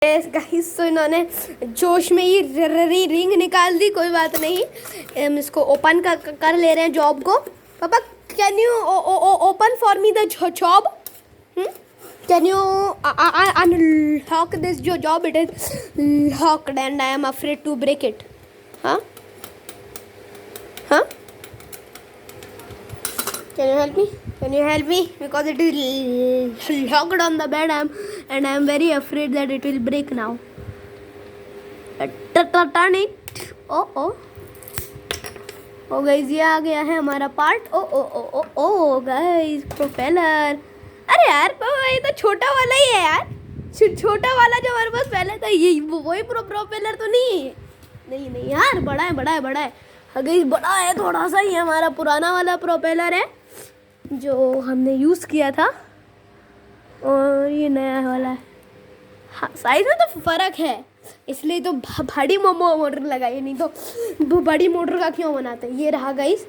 Guys तो इन्होंने जोश में ये रिंग निकाल दी। कोई बात नहीं, हम इसको ओपन कर ले रहे हैं जॉब को। पापा can you open for me the job? Can you unlock this जो job? It is locked and I am afraid to break it. हाँ हाँ, can you help me because it is locked on the bed and I am very afraid that it will break now. Turn it. Oh guys, ये आ गया है हमारा part. ओ guys, propeller. अरे यार पापा, ये तो छोटा वाला ही है यार। छोटा वाला जो हमारे पास पहले था, ये वही प्रोपेलर तो नहीं है। नहीं यार, बड़ा है। गाइस बड़ा है, थोड़ा सा ही हमारा पुराना वाला प्रोपेलर है जो हमने यूज़ किया था, और ये नया वाला है। हाँ, साइज में तो फ़र्क है, इसलिए तो बड़ी मोटर लगाई, नहीं तो बड़ी मोटर का क्यों बनाते हैं। ये रहा गाइस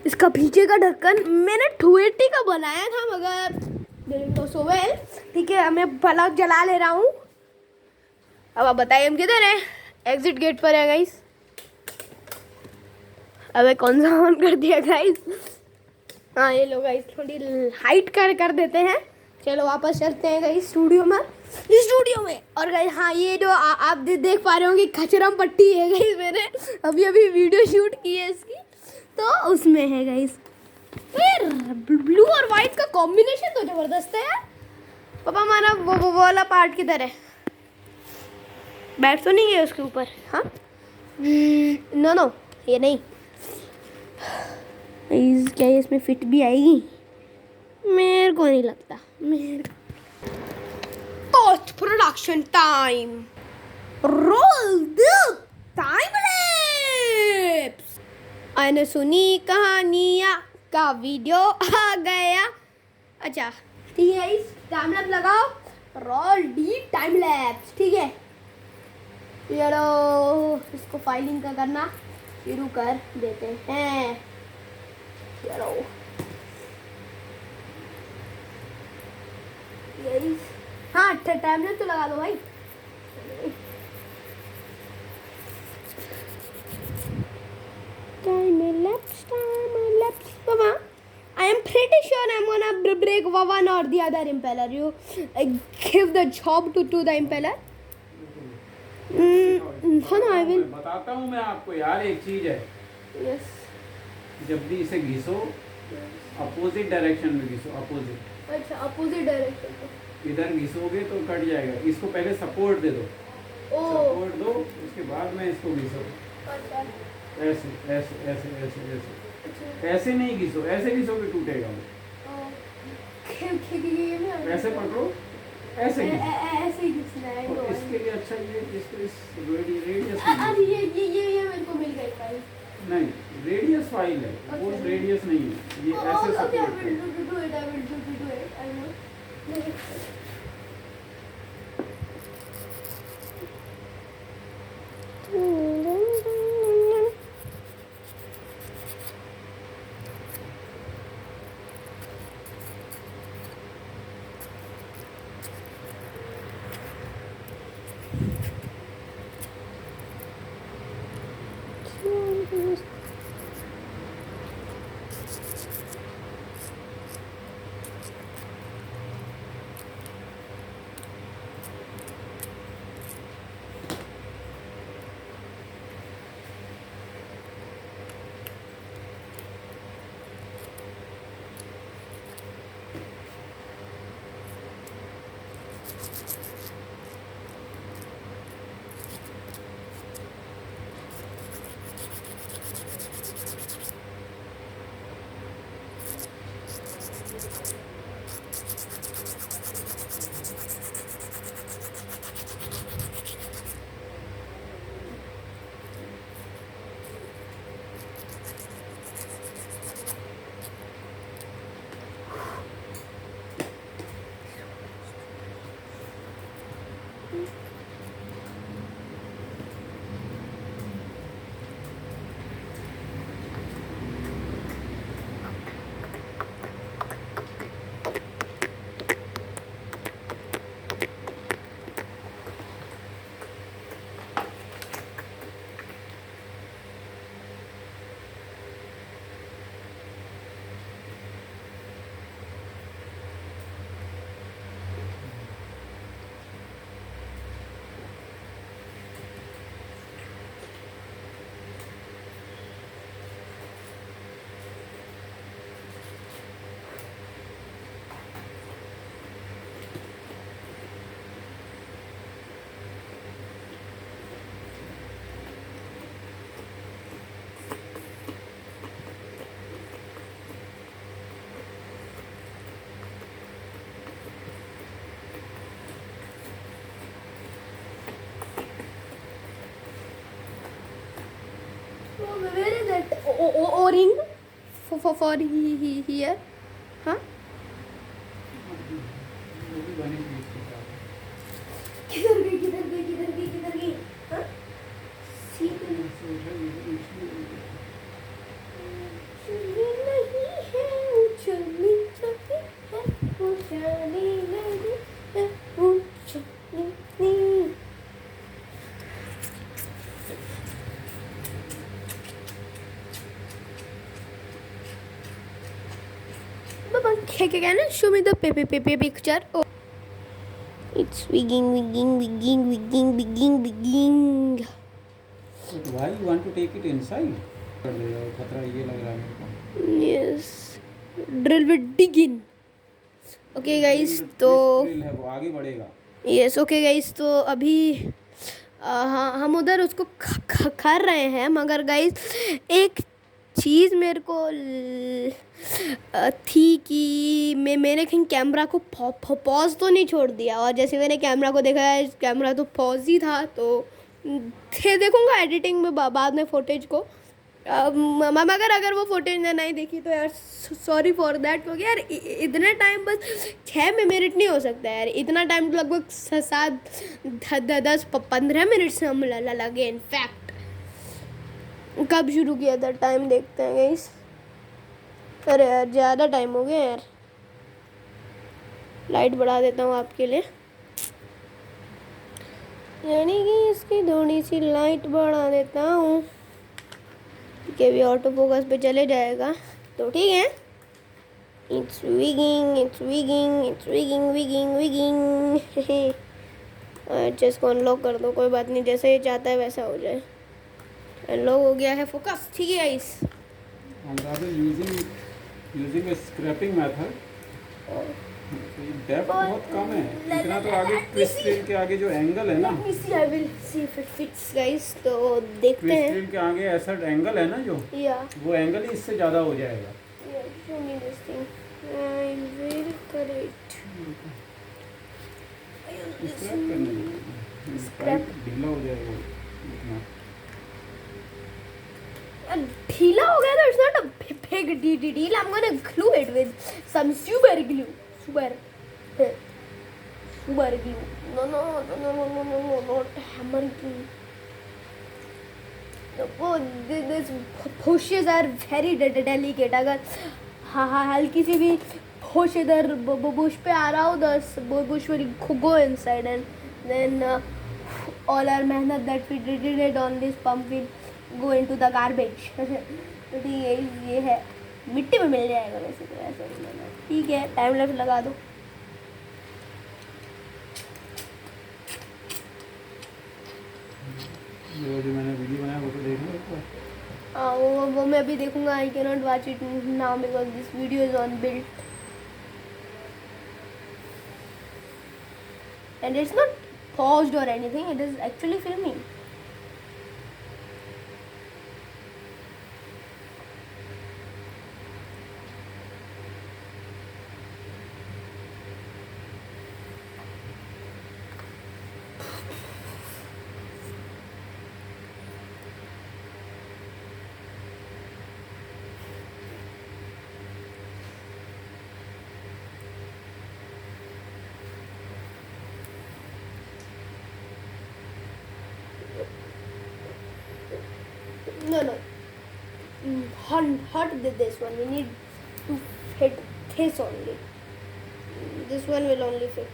इसका पीछे का ढक्कन। मैंने 280 का बनाया था, मगर डिडंट गो सो वेल। ठीक है, मैं बल्ब जला ले रहा हूँ। अब आप बताइए हम किधर हैं? एग्जिट गेट पर है गाइस। अबे कौन सा ऑन कर दिया गाइस? हाँ ये लोग गाइस थोड़ी हाइट कर देते हैं। चलो वापस चलते हैं गाइस स्टूडियो में। और गाइस हाँ, ये जो आप देख पा रहे होंगे खचरम पट्टी है गाइस, मैंने अभी वीडियो शूट की है इसकी, तो उसमें है गाइस। ब्लू और वाइट का कॉम्बिनेशन तो जबरदस्त है। पापा हमारा वो वाला पार्ट किधर है? बैठ तो नहीं है उसके ऊपर? हाँ नो ये नहीं। क्या ये इसमें फिट भी आएगी? मेरे को नहीं लगता। Post production time, roll the time lapse. मैंने सुनी कहानियाँ का वीडियो आ गया। अच्छा ठीक है, इस टाइम लैप्स लगाओ, रोल दी टाइम लैप्स। ठीक है, चलो इसको फाइलिंग का करना शुरू कर देते हैं। चलो यही, हाँ टाइम तो लगा दो भाई। Time lapse mama, I am pretty sure I'm gonna break one or the other impeller. You give the job to the impeller. हाँ I will. बताता हूँ मैं आपको यार, एक चीज है। Yes. जब भी इसे घिसो, अपोजिट डायरेक्शन में घिसो। अपोजिट। अच्छा, अपोजिट डायरेक्शन। इधर घिसोगे तो कट जाएगा। इसको पहले सपोर्ट दे दो। सपोर्ट दो, उसके बाद में इसको घिसो। अच्छा। ऐसे ऐसे ऐसे ऐसे ऐसे ऐसे नहीं घिसो, ऐसे घिसोगे टूटेगा वो। ऐसे पकड़ो, ऐसे ऐसे घिसना है। तो इसके लिए अच्छा ये इसको इस रेडियस ये मेरे को मिल गई फाइल। नहीं, रेडियस फाइल है, वो रेडियस नहीं है। ये ऐसे सपोर्ट है। ओ रिंग फॉर हियर. हाँ वो भी बनेगी इसके साथ. किधर गई किधर गई किधर गई किधर गई. हाँ सीधे चली नहीं है उछलनी चाहिए है उछलनी नहीं है उछलनी. Baba, can you show me the picture? Oh, it's wigging. But why you want to take it inside? खतरा ये लग रहा है मेरे को. Yes. Drill with digging. Okay guys, तो Drill है वो आगे बढ़ेगा. Yes okay guys. तो अभी हाँ हम उधर उसको कर रहे हैं, मगर गाइस एक चीज़ मेरे को थी कि मैंने कहीं कैमरा को पॉज तो नहीं छोड़ दिया, और जैसे मैंने कैमरा को देखा है कैमरा तो पॉज ही था. तो देखूँगा एडिटिंग में बाद में फुटेज को. मगर अगर वो फुटेज ने नहीं देखी तो यार सॉरी फॉर दैट, क्योंकि यार इतने टाइम बस 6 मिनट नहीं हो सकता यार. इतना टाइम तो लगभग 7-10-15 मिनट से हम लगे. इनफैक्ट कब शुरू किया था टाइम देखते हैं गाइस. अरे यार ज़्यादा टाइम हो गया यार. लाइट बढ़ा देता हूँ आपके लिए, यानी कि इसकी थोड़ी सी लाइट बढ़ा देता हूँ कि भी ऑटो फोकस पे चले जाएगा. तो ठीक है. इट्स विगिंग. इसको अनलॉक कर दो, कोई बात नहीं, जैसे ये चाहता है वैसा हो जाए. अनलॉक हो गया है फोकस. ठीक है guys. I'm rather using a scraping method. Depth बहुत कम है. इतना तो आगे ट्विस्ट ड्रिल के आगे जो एंगल है ना, I will see if it fits guys. तो देखते ट्विस्ट हैं. ड्रिल के आगे ऐसा एंगल है ना जो, वो एंगल ही इससे ज़्यादा हो जाएगा. Show me this thing. I will correct. Scrap करने Scrap. ढीला हो जाएगा इतना. ढीला हो गया तो it's not a big deal. I'm gonna glue it with some super glue. Super glue. No, not hammer glue. These bushes are very delicate. अगर हाँ हल्की सी भी बुश इधर बुश पे आ रहा हो, the bush will go inside, and then all our मेहनत that we did it on this pump will go into the garbage. तो ठीक है, ये है मिट्टी में मिल जाएगा वैसे तो. ऐसा नहीं है. ठीक है, टाइम लैप्स लगा दो. जो मैंने वीडियो बनाया वो तो देख लो एक बार. हाँ वो मैं अभी देखूंगा. I can not watch it now because this video is on build and it's not paused or anything. It is actually filming. No. Hot this one. We need to fit this only. This one will only fit.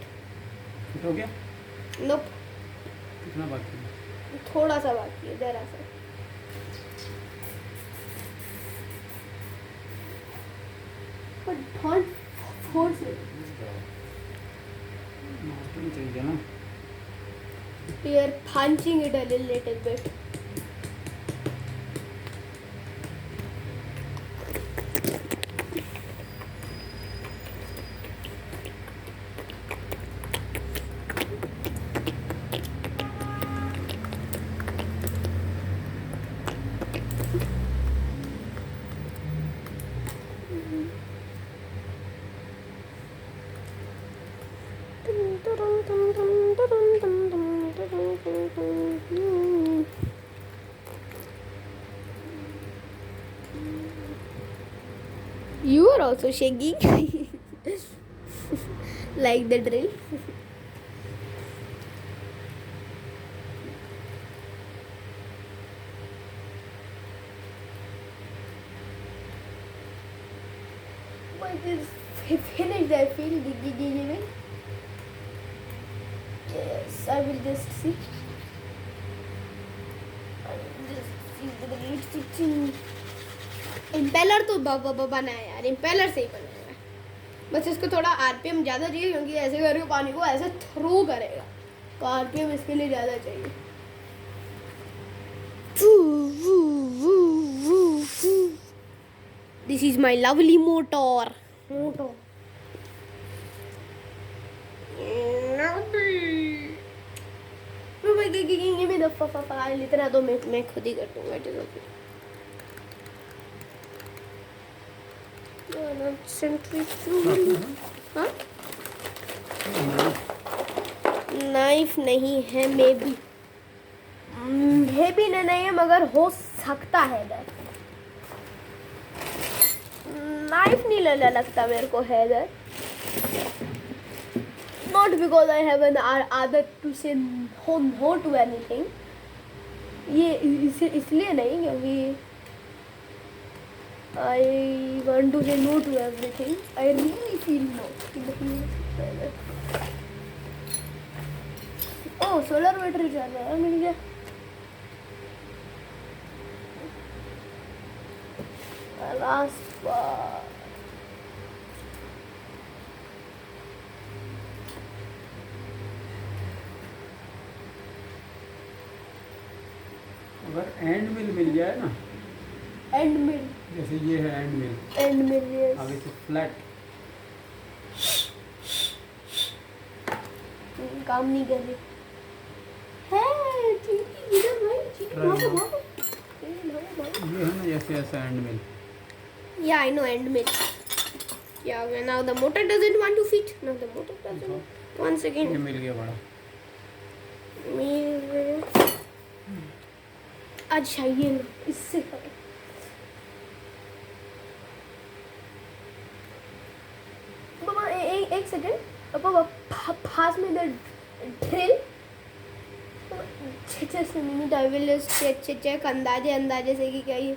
Fit हो गया. Nope. कितना बाकी है? थोड़ा सा बाकी है, जरा सा. But don't force it. Master चाहिए ना. We are punching it a little bit. are also shaking. Like the drill. But it's finished, I feel, the gaming. Yes, I will just see. I will just see the stitching. Impeller तो बना है यार, impeller से ही बनाया है, बस इसको थोड़ा आरपीएम ज़्यादा चाहिए क्योंकि ऐसे करके पानी को ऐसे थ्रो करेगा, तो आरपीएम इसके लिए ज़्यादा चाहिए. This is my lovely motor. Give me the file. इतना तो मैं खुद ही कर दूँगा. It is okay. हाँ? नाइफ नहीं है, मे भी नहीं है, मगर हो सकता है. नाइफ नहीं लगता मेरे को है इधर. Not because I have an आदत to say no to anything. ये इसलिए नहीं क्योंकि I want to say no to everything. I really feel no. Oh, solar battery चल रहा है मिल गया. Last part. अगर एंड मिल मिल जाए ना, एंड मिल, जैसे ये है एंड मिल, yes. आगे से फ्लैट, काम नहीं कर रही है. चीटी इधर भाई, चीटी भागो. ये है ना जैसे ऐसा and mill. Yeah, I know end mill. Yeah, well, now the motor doesn't want to fit. Now the motor doesn't. One ये second. मिल गया बड़ा. अच्छा ये लो, इससे करो. बाबा एक सेकंड. बाबा पास में the drill. Just a minute. I will just check अंदाजे से कि क्या ये.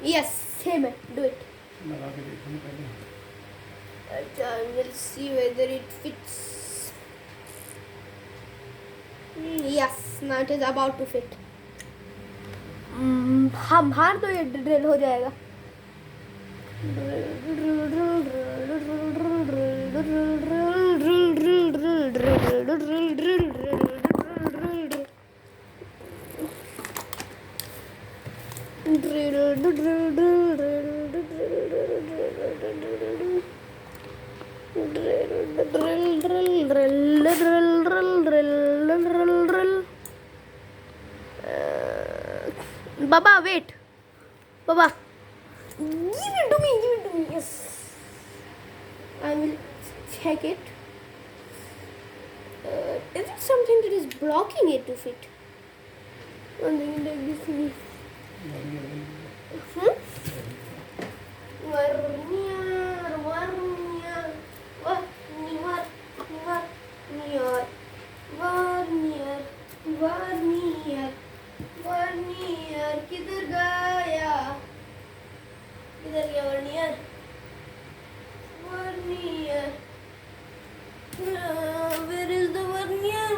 Yes, same है. Do it. लगा के देखो ना पहले. अच्छा, I will see whether it fits. Yes, now it is about to fit. हम बाहर तो ये ड्रिल हो जाएगा. Baba, wait. Baba, give it to me. Yes, I will check it. Is it something that is blocking it to fit? Something like this. Vernier किधर गया vernier where is the vernier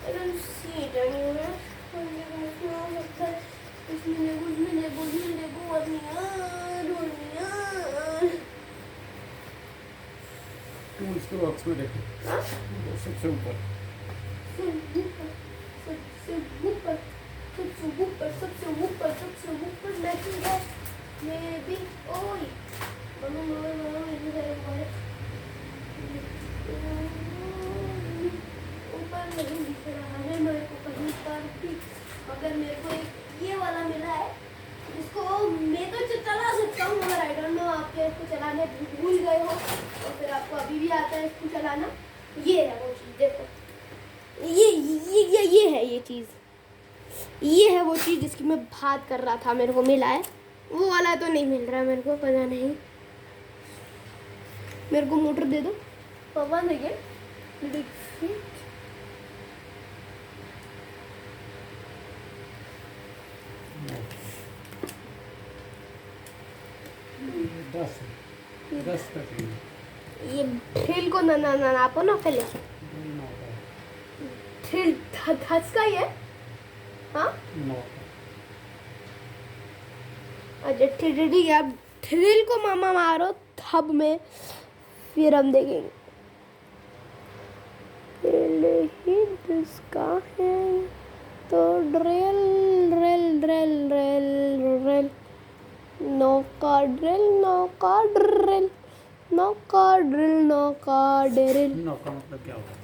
I don't see it anywhere. Tools के box में देखो. सबसे ऊपर. सबसे ऊपर लगेगा मैं भी. ओए मम्मा ऊपर नहीं दिख रहा है मेरे को कहीं पर भी, मगर मेरे को एक ये वाला मिला है इसको मैं तो चला सकता हूँ, मगर आई डोंट नो आप क्या इसको चलाने भूल गए हो और फिर आपको अभी भी आता है इसको चलाना. ये है वो चीज़. देखो ये है ये चीज़. ये है वो चीज़ जिसकी मैं बात कर रहा था, मेरे को मिला है। वो वाला तो नहीं मिल रहा मेरे को, पता नहीं। मेरे को मोटर दे दो पापा। देखिए दस 10 का चाहिए। ये ड्रिल को ना ना ना नापो ना पहले। नहीं, 9 का ड्रिल 10 का ही है। हाँ 9 का। अच्छा ठीक है, आप ड्रिल को मामा मारो थब में, फिर हम देखेंगे। पहले ही जिसका है तो drill drill drill drill drill, नौका ड्रिल नौका ड्रिल, नौका ड्रिल नौका ड्रिल। 9 का मतलब क्या होता है?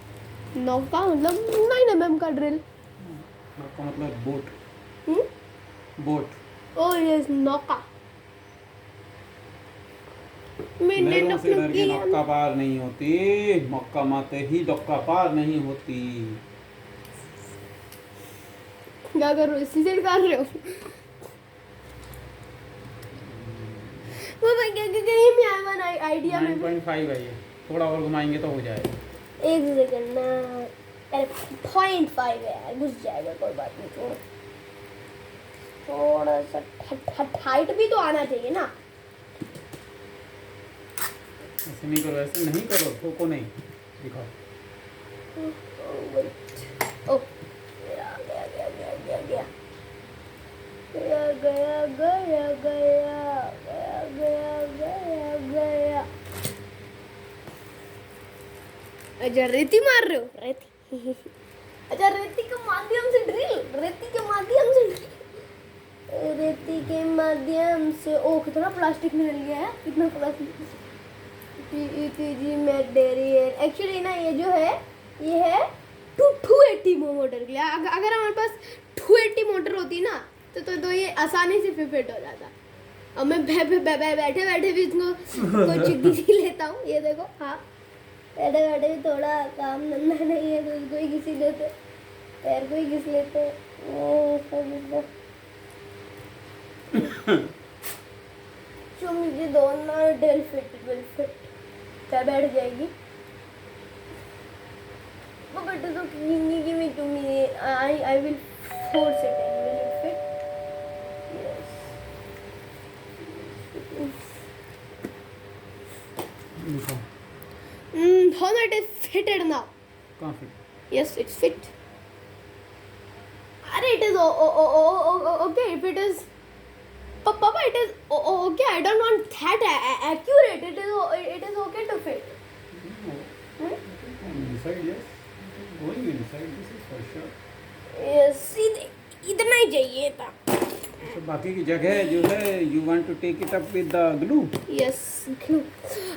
नौका मतलब 9 mm का ड्रिल। 9 का मतलब बोट। बोट। ओह यस, नौका। मैंने नहरों से डर के किया। नौका पार नहीं होती, मक्का माते ही डोका पार नहीं होती। क्या कर रहे हो, इसी से कर रहे हो? वो भाई क्या कहीं में आया वन आइडिया में 9.5 है ये, थोड़ा और घुमाएंगे तो हो जाएगा। एक सेकंड ना। अरे 0.5 है यार, घुस जाएगा, कोई बात नहीं। छोड़ो, थोड़ा सा हाइट भी तो आना चाहिए ना। ऐसे नहीं करो, ऐसे नहीं करो, ठोको नहीं, दिखाओ। ओ गया गया गया गया गया गया गया गया गया गया गया गया। अच्छा रेती मार रहे हो? रेती अच्छा, रेती के माध्यम से ड्रिल, रेती के माध्यम से रेती के माध्यम से। ओ कितना प्लास्टिक निकल गया है, कितना प्लास्टिक। PETG मटेरियल एक्चुअली ना, ये जो है ये है 280 मोटर के लिए। अगर हमारे पास 280 मोटर होती ना तो ये आसानी से फिट हो जाता। अब मैं बैठे बैठे भी इसको कुछ घिस लेता हूँ। ये देखो, हाँ बैठे बैठे भी थोड़ा काम धंधा नहीं है तो इसको ही घिस लेते, पैर को ही घिस लेते। जो मुझे दोनों डेल फिट क्या बैठ जाएगी वो बेटे तो give me to me. I will force it and will it fit? Yes. दिखाओ। How it is fitted now? कहाँ fit? Yes, it's fit. Arey, it is okay if it is. Papa, it is okay. I don't want that accurate. It is okay to fit. Inside, yes. Going inside, this is for sure. Yes, इतना ही चाहिए था. तो बाकी की जगह जो है, you want to take it up with the glue? Yes, glue.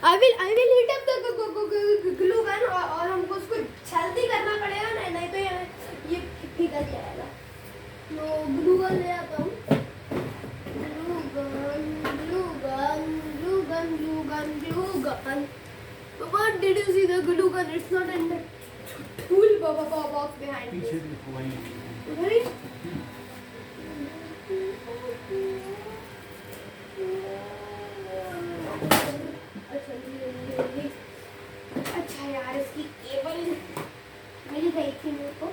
I will heat up the glue gun और हमको उसको जल्दी करना पड़ेगा, नहीं तो ये पिघल जाएगा. तो glue gun ले आता हूँ. Glue gun. But did you see the glue gun? It's not in the tool box behind पीछे this. देखो वहीं। Right? अच्छा यार, इसकी केबल मिल गई थी मेरे को,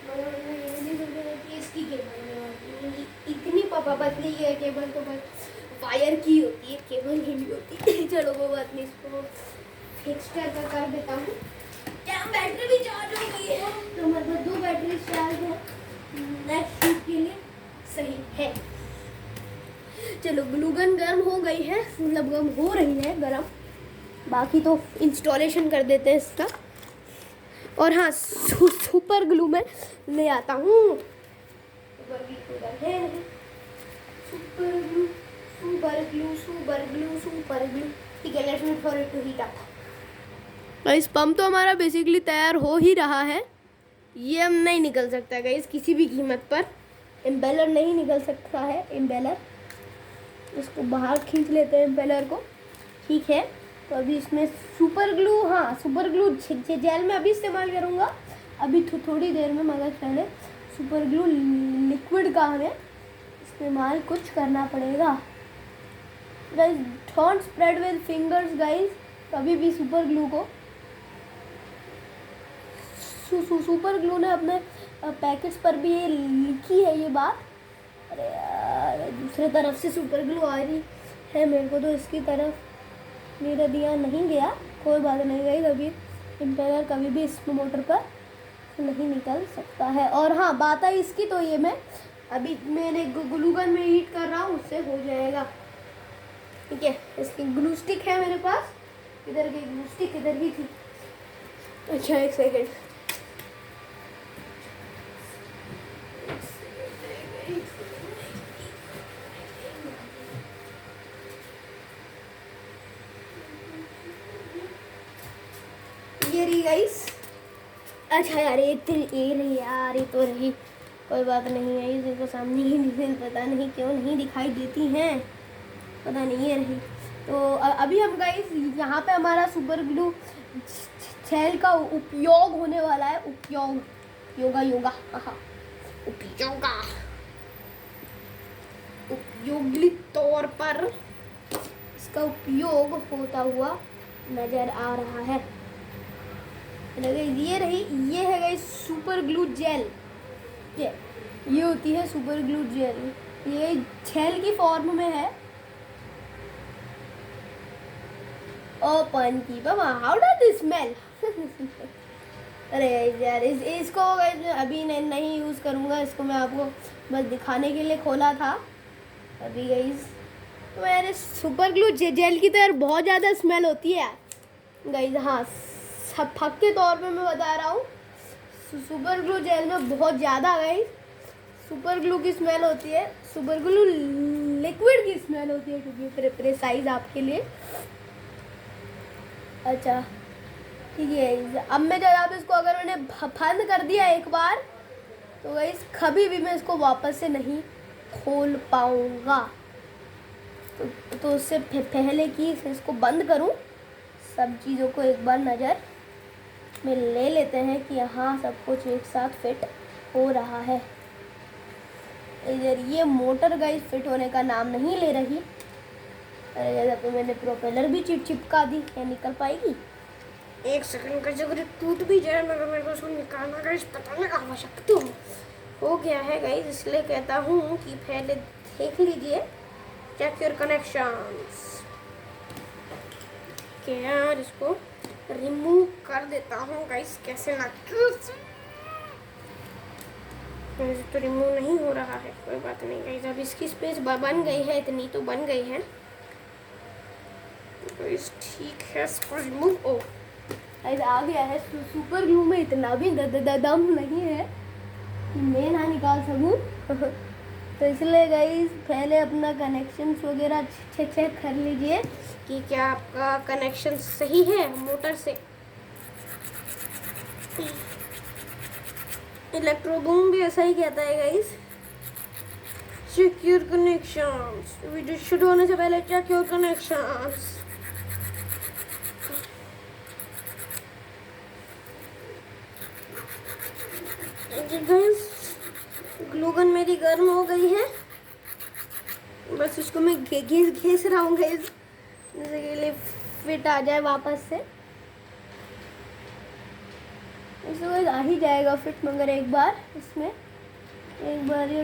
मगर मैंने ये नहीं सोचा कि इसकी केबल इतनी पतली है केबल, तो बस वायर की होती है, केबल की नहीं होती. चलो वो बात नहीं, इसको फिक्सचर का कर देता हूँ. क्या बैटरी भी चार्ज हो गई है, तो मतलब 2 बैटरी चार्ज है, नेक्स्ट शूट के लिए सही है. चलो ग्लू गन गर्म हो गई है, मतलब गर्म हो रही है गर्म. बाकी तो इंस्टॉलेशन कर देते हैं इसका. और हाँ, सुपर ग्लू मैं ले आता हूँ. Super glue. ठीक है, let's wait for it to heat up. Guys, pump तो हमारा बेसिकली तैयार हो ही रहा है. ये हम नहीं निकल सकता गाइस किसी भी कीमत पर. एम्बेलर नहीं निकल सकता है, एम्बेलर. इसको बाहर खींच लेते हैं एम्बेलर को. ठीक है, तो अभी इसमें सुपर ग्लू, हाँ सुपर ग्लू जेल में अभी इस्तेमाल करूँगा. अभी थोड़ी देर में, मगर पहले सुपर ग्लू लिक्विड का हमें इस्तेमाल कुछ करना पड़ेगा। Guys don't spread with fingers guys, कभी भी सुपर ग्लू को। सुपर ग्लू ने अपने पैकेट्स पर भी ये लिखी है ये बात। अरे यार दूसरे तरफ से सुपर ग्लू आ रही है, मेरे को तो इसकी तरफ मेरा दिया नहीं गया। कोई बात नहीं गई, अभी इम्पेलर कभी भी इस मोटर पर नहीं निकल सकता है। और हाँ बात आई इसकी, तो ये मैं अभी मैंने ग्लू गन में हीट कर रहा हूँ, उससे हो जाएगा। ठीक है, इसकी ग्लू स्टिक है मेरे पास। इधर की ग्लू स्टिक इधर ही थी। अच्छा एक सेकेंड, ये रही गाइस। अच्छा यार ये रही यार, ये तो रही, कोई बात नहीं है। इसे तो सामने ही नहीं, पता नहीं क्यों नहीं दिखाई देती हैं, पता नहीं ये रही। तो अभी हम गाइस यहाँ पे हमारा सुपर ग्लू जेल का उपयोग होने वाला है। उपयोग, योगा योगा, हाँ उपयोगा, उपयोगी तौर पर इसका उपयोग होता हुआ नजर आ रहा है। ये रही, ये है गाइस सुपर ग्लू जेल। ये होती है सुपर ग्लू जेल, ये जेल की फॉर्म में है। ओपन की बाबा, हाउ डज दिस स्मेल? अरे यार इसको अभी नहीं यूज़ करूँगा, इसको मैं आपको बस दिखाने के लिए खोला था अभी गाइस। तो यार सुपर ग्लू जेल की तो यार बहुत ज़्यादा स्मेल होती है यार गाइस। हाँ सब फक के तौर पे मैं बता रहा हूँ, सुपर ग्लू जेल में बहुत ज़्यादा गाइस सुपर ग्लू की स्मेल होती है। सुपर ग्लू लिक्विड की स्मेल होती है, क्योंकि प्रेसाइज आपके लिए। अच्छा ठीक है, अब मैं जब इसको अगर मैंने बंद कर दिया एक बार, तो गाइस कभी भी मैं इसको वापस से नहीं खोल पाऊँगा। तो उससे पहले कि इसको बंद करूँ, सब चीज़ों को एक बार नज़र में ले लेते हैं कि हाँ सब कुछ एक साथ फिट हो रहा है। इधर ये मोटर गाइस फिट होने का नाम नहीं ले रही। अरे जैसा तो मैंने प्रोपेलर भी चिपका दी, क्या निकल पाएगी? एक सेकंड का जगह टूट भी जाए मगर मेरे को उसको निकालना गाइस पता नहीं आवश्यकता हो गया है गाइस, इसलिए कहता हूँ कि पहले देख लीजिए, चेक योर कनेक्शंस। क्या यार इसको रिमूव कर देता हूँ गाइस, कैसे ना तो रिमूव नहीं हो रहा है। कोई बात नहीं गाइस, अब इसकी स्पेस बन गई है, इतनी तो बन गई है गाइस। ठीक है, इसको रिमूव गाइस आ गया है। सुपर ग्लू में इतना भी दम नहीं है कि मैं ना निकाल सकूँ। तो इसलिए गाइस पहले अपना कनेक्शंस वगैरह चेक कर लीजिए कि क्या आपका कनेक्शन सही है मोटर से। इलेक्ट्रोबूम भी ऐसा ही कहता है guys, check your connections. Video शुरू होने से पहले check your connections. Guys glue gun मेरी गर्म हो गई है, बस उसको मैं घिस रहा हूँ गाइस, जैसे के लिए फिट आ जाए वापस से। इसमें आ ही जाएगा फिट, मगर एक बार इसमें एक बार ये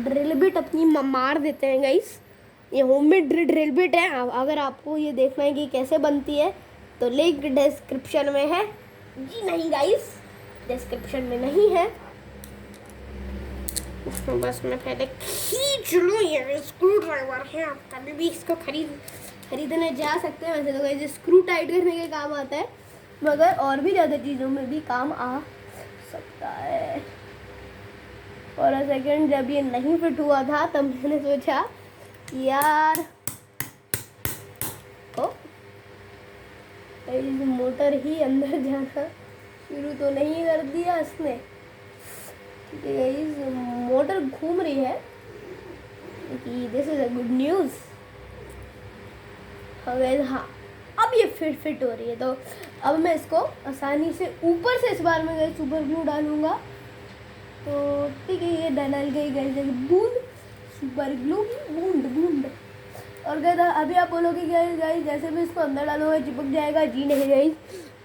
ड्रिल बिट अपनी मार देते हैं गाइस। ये होममेड ड्रिल बिट है, अगर आपको ये देखना है कि कैसे बनती है तो लिंक डिस्क्रिप्शन में है। जी नहीं गाइस, डिस्क्रिप्शन में नहीं है। बस मैं पहले खींच लूँ, ये स्क्रू ड्राइवर है, आप कभी भी इसको खरीदने जा सकते हैं। वैसे तो गाइस स्क्रू टाइट करने के काम आता है, मगर और भी ज़्यादा चीज़ों में भी काम आ सकता है। और सेकंड जब ये नहीं फिट हुआ था तब मैंने सोचा यार इस मोटर ही अंदर जाना शुरू तो नहीं कर दिया इसने। इस मोटर घूम रही है कि this is a good news. हाँ अब ये फिट हो रही है, तो अब मैं इसको आसानी से ऊपर से इस बार में गई सुपर ग्लू डालूंगा तो ठीक है, ये डल गई गई बूंद, सुपर ग्लू की बूंद बूंद। और गाइस अभी आप बोलोगे गाइस जैसे भी इसको अंदर डालूंगा चिपक जाएगा, जी नहीं गाइस,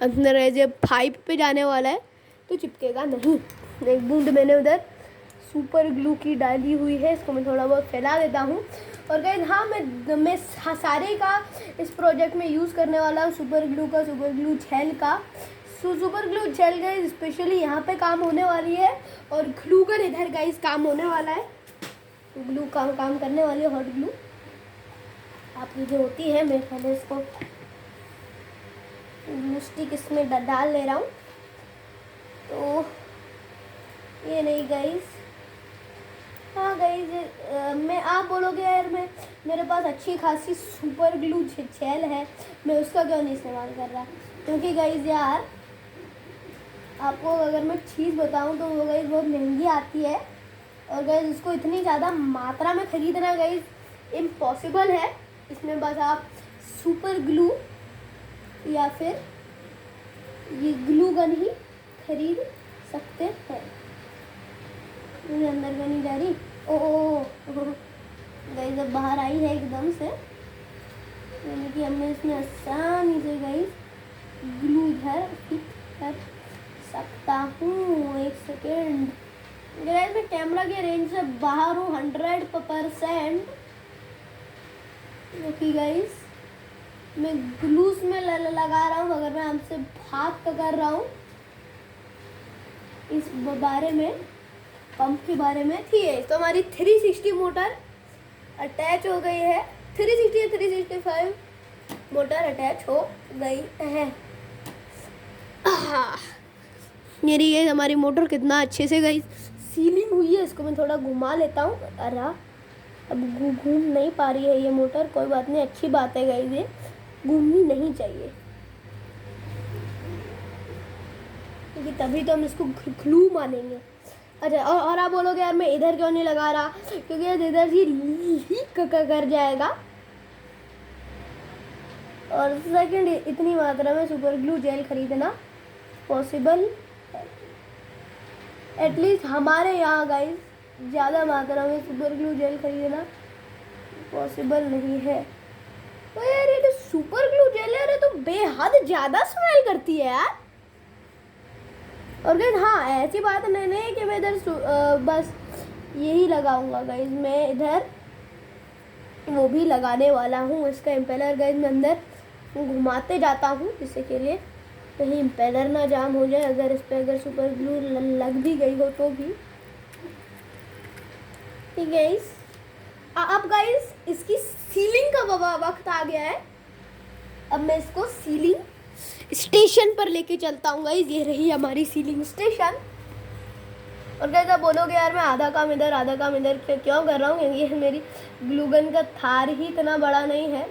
अंदर जब पाइप पे जाने वाला है तो चिपकेगा नहीं। एक बूंद मैंने उधर सुपर ग्लू की डाली हुई है, इसको मैं थोड़ा बहुत फैला देता हूँ। और गाइस हाँ, मैं सारे का इस प्रोजेक्ट में यूज़ करने वाला हूँ सुपर ग्लू का, सुपर ग्लू जेल का। Super glue gel guys specially यहाँ पे काम होने वाली है, और ग्लू गन इधर गाइस काम होने वाला है। ग्लू काम करने वाली है, हॉट ग्लू आपकी जो होती है। मैं पहले इसको ग्लू स्टिक इसमें डाल ले रहा हूँ। तो ये नहीं गाइस, हाँ गाइस मैं आप बोलोगे यार मेरे पास अच्छी खासी सुपर ग्लू जेल है, मैं उसका क्यों नहीं इस्तेमाल कर रहा? क्योंकि गाइस यार आपको अगर मैं चीज़ बताऊं तो वो गाइस बहुत महंगी आती है, और गाइस उसको इतनी ज़्यादा मात्रा में ख़रीदना गाइस इम्पॉसिबल है। इसमें बस आप सुपर ग्लू या फिर ये ग्लू गन ही खरीद सकते हैं। मुझे अंदर गन जा रही, ओ गाइस अब बाहर आई है एकदम से, यानी कि हमने इसमें आसानी से गाइस ग्लू इधर फिट कर सकता हूँ। एक सेकेंड गाइस, मैं कैमरा के रेंज से बाहर हूँ 100%, क्योंकि गाइस मैं ग्लूस में लगा रहा हूँ। अगर मैं हमसे बात कर रहा हूँ इस बारे में, पंप के बारे में थी है, तो हमारी 360 मोटर अटैच हो गई है। 360 या 365 मोटर अटैच हो गई है। मेरी ये हमारी मोटर कितना अच्छे से गई सीलिंग हुई है। इसको मैं थोड़ा घुमा लेता हूँ। अरे अब घूम नहीं पा रही है ये मोटर, कोई बात नहीं, अच्छी बात है गाइस, ये घूमनी नहीं चाहिए, क्योंकि तभी तो हम इसको ग्लू मानेंगे। अच्छा, और आप बोलोगे यार मैं इधर क्यों नहीं लगा रहा? क्योंकि यार इधर ही लीक कर जाएगा, और सेकंड इतनी मात्रा में सुपर ग्लू जेल खरीदना पॉसिबल है। एटलीस्ट हमारे यहाँ गाइस ज़्यादा मात्रा में सुपर ग्लू जेल खरीदना पॉसिबल नहीं है। तो यार ये जो सुपर ग्लू जेल है ये तो बेहद ज़्यादा स्मेल करती है यार। और गाइस हाँ, ऐसी बात नहीं है कि मैं इधर बस यही लगाऊंगा गाइस, मैं इधर वो भी लगाने वाला हूँ। इसका इम्पेलर गाइस मैं अंदर घुमाते जाता हूँ, जिससे के लिए कहीं इम्पेलर ना जाम हो जाए, अगर इस पर अगर सुपर ग्लू लग भी गई हो तो भी। ठीक है गाइस, अब गाइस इसकी सीलिंग का वक्त आ गया है। अब मैं इसको सीलिंग स्टेशन पर लेके चलता हूँ गाइस। ये रही हमारी सीलिंग स्टेशन। और गाइस आप बोलोगे यार मैं आधा काम इधर आधा काम इधर क्यों कर रहा हूँ? क्योंकि ये मेरी ग्लू गन का थार ही इतना बड़ा नहीं है।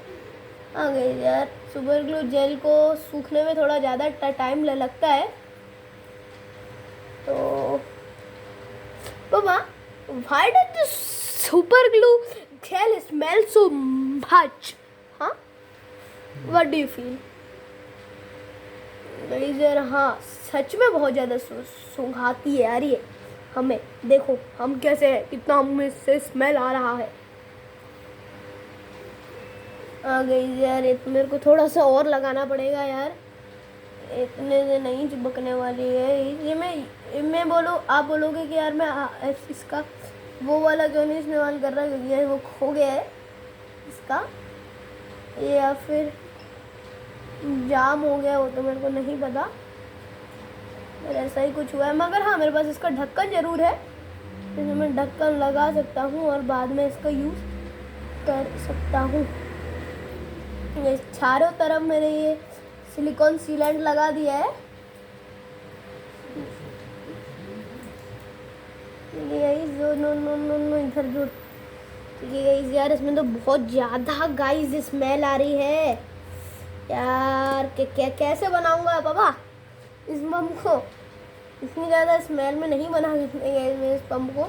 हाँ गाइस यार सुपर ग्लू जेल को सूखने में थोड़ा ज़्यादा टाइम लगता है। तो पापा, why did the super glue gel smell so much? हाँ, what do you feel? Guys यार हाँ, सच में बहुत ज़्यादा सूंघाती है यार ये हमें। देखो हम कैसे है, कितना हमें से स्मेल आ रहा है। आ गई यार, ये तो मेरे को थोड़ा सा और लगाना पड़ेगा यार, इतने से नहीं चिपकने वाली है ये। मैं बोलो, आप बोलोगे कि यार मैं इसका वो वाला क्यों नहीं इस्तेमाल कर रहा, क्योंकि यार वो खो गया है इसका, या फिर जाम हो गया, वो तो मेरे को नहीं पता, पर ऐसा ही कुछ हुआ है। मगर हाँ, मेरे पास इसका ढक्कन ज़रूर है, जिसमें मैं ढक्कन लगा सकता हूँ और बाद में इसका यूज़ कर सकता हूँ। ये चारों तरफ मैंने ये सिलिकॉन सीलेंट लगा दिया है। नो इधर जुड़। गाइस यार इसमें तो बहुत ज़्यादा गाइस स्मेल आ रही है यार। कैसे बनाऊंगा पापा इस पंप को? इतनी ज़्यादा स्मेल में नहीं बना सकते गाइस मैं इस पंप को,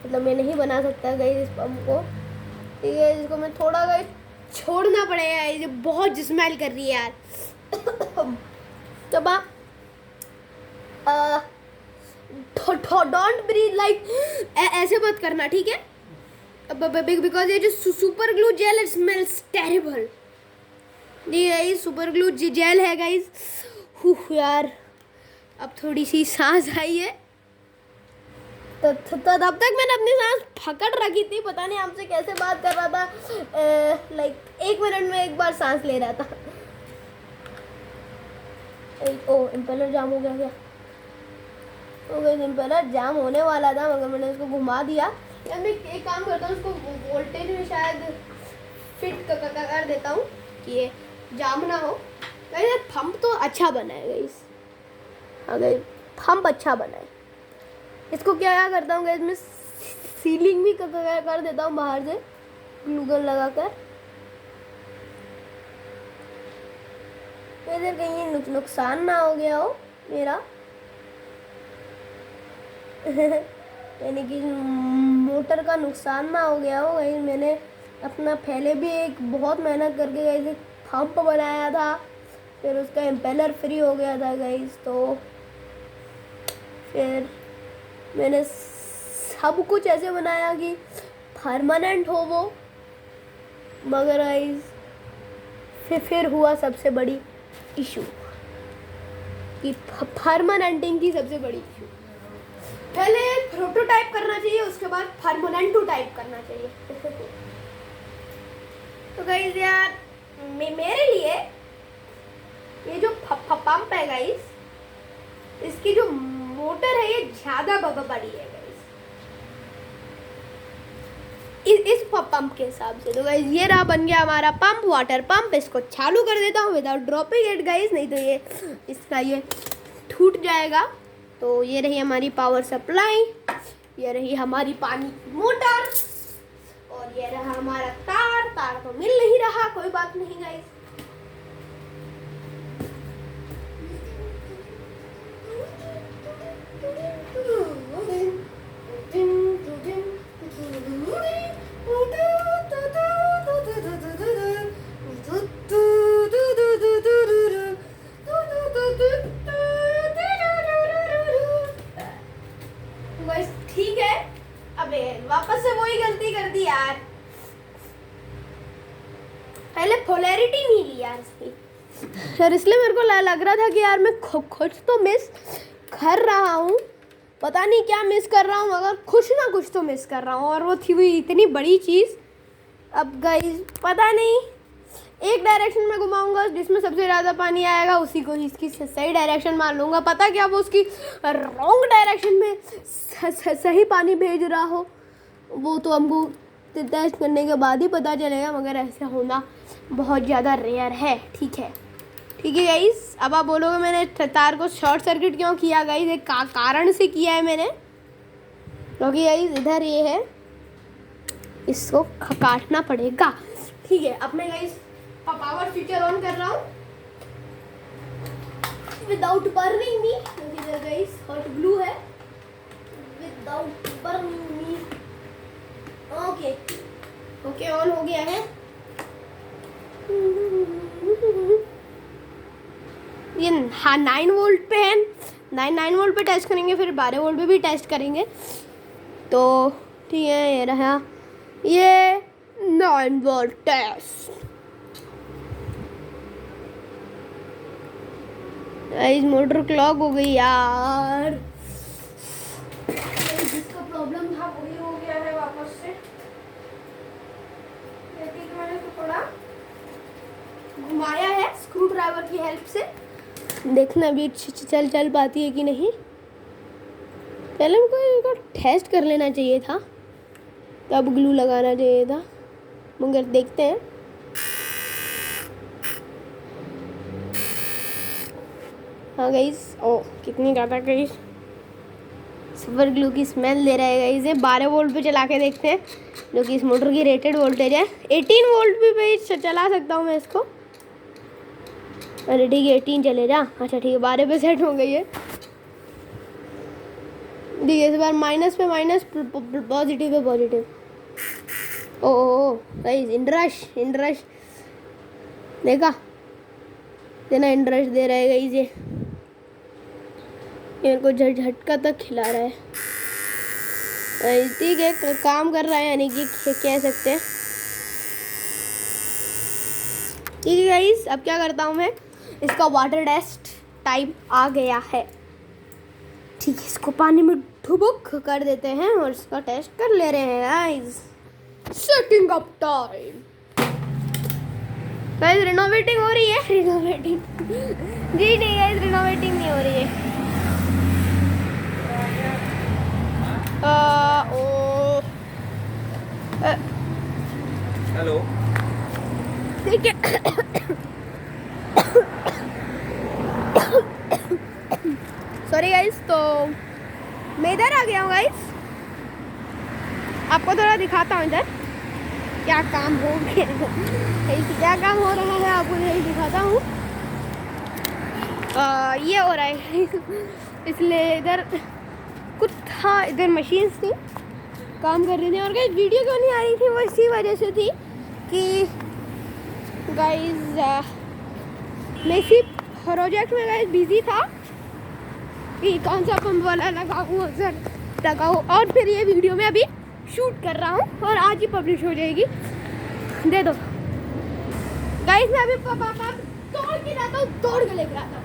मतलब मैं नहीं बना सकता गाइस इस पंप को। ठीक है, इसको मैं थोड़ा गाइस छोड़ना पड़ेगा, ये बहुत स्मेल कर रही है यार। तो डोंट ब्रीथ लाइक ऐसे मत करना, ठीक है? बिकॉज ये जो super glue gel it smells terrible. ये गाइस सुपर ग्लू जेल है गाइस। यार अब थोड़ी सी सांस आई है। तो तब तक मैंने अपनी सांस पकड़ रखी थी, पता नहीं आपसे कैसे बात कर रहा था। लाइक 1 मिनट में एक बार सांस ले रहा था। ओ इम्पेलर जाम हो गया क्या? तो गाइस इम्पेलर जाम होने वाला था मगर मैंने उसको घुमा दिया। या मैं एक काम करता हूँ, उसको वोल्टेज में शायद फिट कर देता हूँ कि ये जाम ना हो। गाइस पंप तो अच्छा बना है गाइस, अगर पंप अच्छा बना है। इसको क्या करता हूँ गाइस, मैं सीलिंग भी कर देता हूँ बाहर से ग्लू गन लगाकर। इधर कहीं नुकसान ना हो गया हो मेरा यानी कि मोटर का नुकसान ना हो गया हो। गाइस मैंने अपना पहले भी एक बहुत मेहनत करके गाइस एक पंप बनाया था, फिर उसका इम्पेलर फ्री हो गया था गाइस। तो फिर मैंने सब कुछ ऐसे बनाया कि परमानेंट हो वो, मगर गाइस फिर हुआ सबसे बड़ी इशू कि परमानेंटिंग की सबसे बड़ी इशू। पहले प्रोटोटाइप करना चाहिए, उसके बाद परमानेंट टाइप करना चाहिए। तो गाइस यार मेरे लिए ये जो पंप है गाइस, इसकी जो मोटर है ये ज़्यादा बड़ी है गाइस इस पंप के हिसाब से। तो गाइस ये रहा बन गया हमारा पंप, वाटर पंप। इसको चालू कर देता हूँ विदाउट ड्रॉपिंग इट गाइस, नहीं तो ये इसका ये टूट जाएगा। तो ये रही हमारी पावर सप्लाई, ये रही हमारी पानी की मोटर, और ये रहा हमारा तार तो मिल नहीं रहा, कोई बात नहीं गाइस। बस ठीक है, अबे वापस से वही गलती कर दी यार, पहले पोलैरिटी नहीं ली यार इसकी यार, इसलिए मेरे को लग रहा था कि यार मैं कुछ तो मिस कर रहा हूँ, पता नहीं क्या मिस कर रहा हूँ, मगर कुछ ना कुछ तो मिस कर रहा हूँ। और वो थी हुई इतनी बड़ी चीज़। अब गाइस पता नहीं, एक डायरेक्शन में घुमाऊंगा जिसमें सबसे ज़्यादा पानी आएगा उसी को ही इसकी सही डायरेक्शन मान लूँगा। पता क्या वो उसकी रॉन्ग डायरेक्शन में सही पानी भेज रहा हो, वो तो हमको टेस्ट करने के बाद ही पता चलेगा, मगर ऐसा होना बहुत ज़्यादा रेयर है। ठीक है गाइस। अब आप बोलोगे मैंने तार को शॉर्ट सर्किट क्यों किया गाइस, एक कारण से किया है मैंने, क्योंकि गाइस इधर ये है, इसको काटना पड़ेगा। ठीक है, अब मैं गाइस पावर स्विचर ऑन कर रहा हूँ विदाउट बर्निंग मी, क्योंकि गाइस हॉट ग्लू है, without burning me. Okay on हो गया है। ये हाँ 9 वोल्ट पे है, 9 वोल्ट पे टेस्ट करेंगे, फिर 12 वोल्ट पे भी टेस्ट करेंगे। तो ठीक है, ये रहा ये 9 वोल्ट टेस्ट। इस मोटर क्लॉक हो गई यार, जिसका प्रॉब्लम था वही हो गया है वापस से। लेकिन मैंने तो थोड़ा घुमाया है स्क्रू ड्राइवर की हेल्प से, देखना भी चल पाती है कि नहीं। पहले हमको इसको टेस्ट कर लेना चाहिए था, तब ग्लू लगाना चाहिए था, मगर देखते हैं। हाँ गाइस, ओ कितनी ज़्यादा गाइस सुपर ग्लू की स्मेल दे रहा है गाइस। ये 12 वोल्ट पे चला के देखते हैं, जो कि इस मोटर की रेटेड वोल्टेज है। 18 वोल्ट पे चला सकता हूँ मैं इसको। अरे ठीक है 18 चले जा, अच्छा ठीक है 12 पे सेट हो गई है। ठीक है, इस बार माइनस पे माइनस, पॉजिटिव पे पॉजिटिव। ओ गाइस इंडरश देखा, देना इंडरश दे रहा है गाइस। मेरे को झटका तक खिला रहा है। ठीक है, काम कर रहा है, यानी कि कह सकते हैं। ठीक है गाइस, अब क्या करता हूँ मैं, इसका वाटर टेस्ट टाइम आ गया है। ठीक है, इसको पानी में डुबुक कर देते हैं और इसका टेस्ट कर ले रहे हैं guys. Setting up time. Guys renovating हो रही है, रिनोवेटिंग जी नहीं गाइस, रिनोवेटिंग नहीं हो रही है। हेलो, ठीक है। सॉरी गाइस, तो मैं इधर आ गया हूँ गाइस। आपको थोड़ा दिखाता हूँ इधर क्या काम हो गया, क्या काम हो रहा है, आपको यही दिखाता हूँ। ये हो रहा है इसलिए इधर कुछ था, इधर मशीन्स थी काम कर रही थी। और गाइस वीडियो क्यों नहीं आ रही थी, वो इसी वजह से थी कि गाइस मैं इसी प्रोजेक्ट में गाइस बिजी था कि कौन सा पंप वाला लगाऊँ और फिर ये वीडियो में अभी शूट कर रहा हूँ और आज ही पब्लिश हो जाएगी। दे दो गाइस, मैं अभी पापा तोड़ के लाता हूँ, तोड़ के लेकर आता हूँ।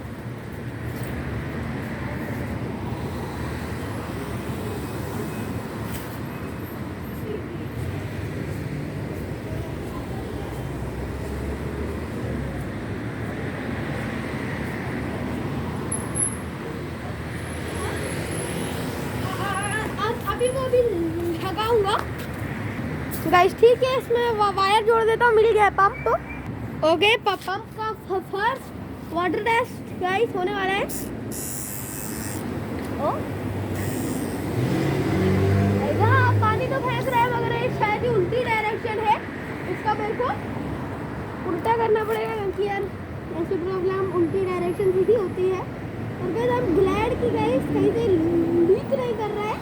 अभी वो भी लगाऊंगा गाइस। ठीक है, इसमें वायर जोड़ देता हूँ, मिल गया पंप। तो ओके, पंप का फर्स्ट वाटर टेस्ट गाइस होने वाला है। ओ पानी तो फेंक रहा है, मगर ये शायद ही उल्टी डायरेक्शन है, इसका मेरे को उल्टा करना पड़ेगा क्योंकि यार ऐसी प्रॉब्लम उल्टी डायरेक्शन से ही होती है। और गाइस आई एम ग्लैड कि गाइस कहीं से लीक नहीं कर रहा है।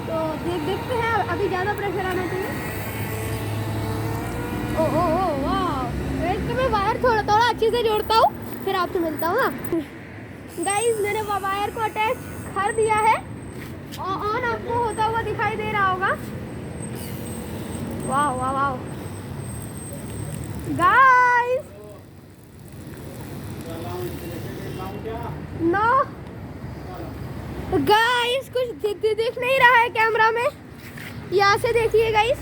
तो देखते हैं, अभी ज़्यादा प्रेशर आना चाहिए। ओ ओ ओ वाह, इसको मैं वायर थोड़ा अच्छे से जोड़ता हूँ, फिर आपसे मिलता हूँ ना। गाइस मैंने वायर को अटैच कर दिया है, ऑन आपको होता हुआ दिखाई दे रहा होगा। वाह वाह वाह गाइस, नो गाइस कुछ दिख नहीं रहा है कैमरा में, यहाँ से देखिए गाइस।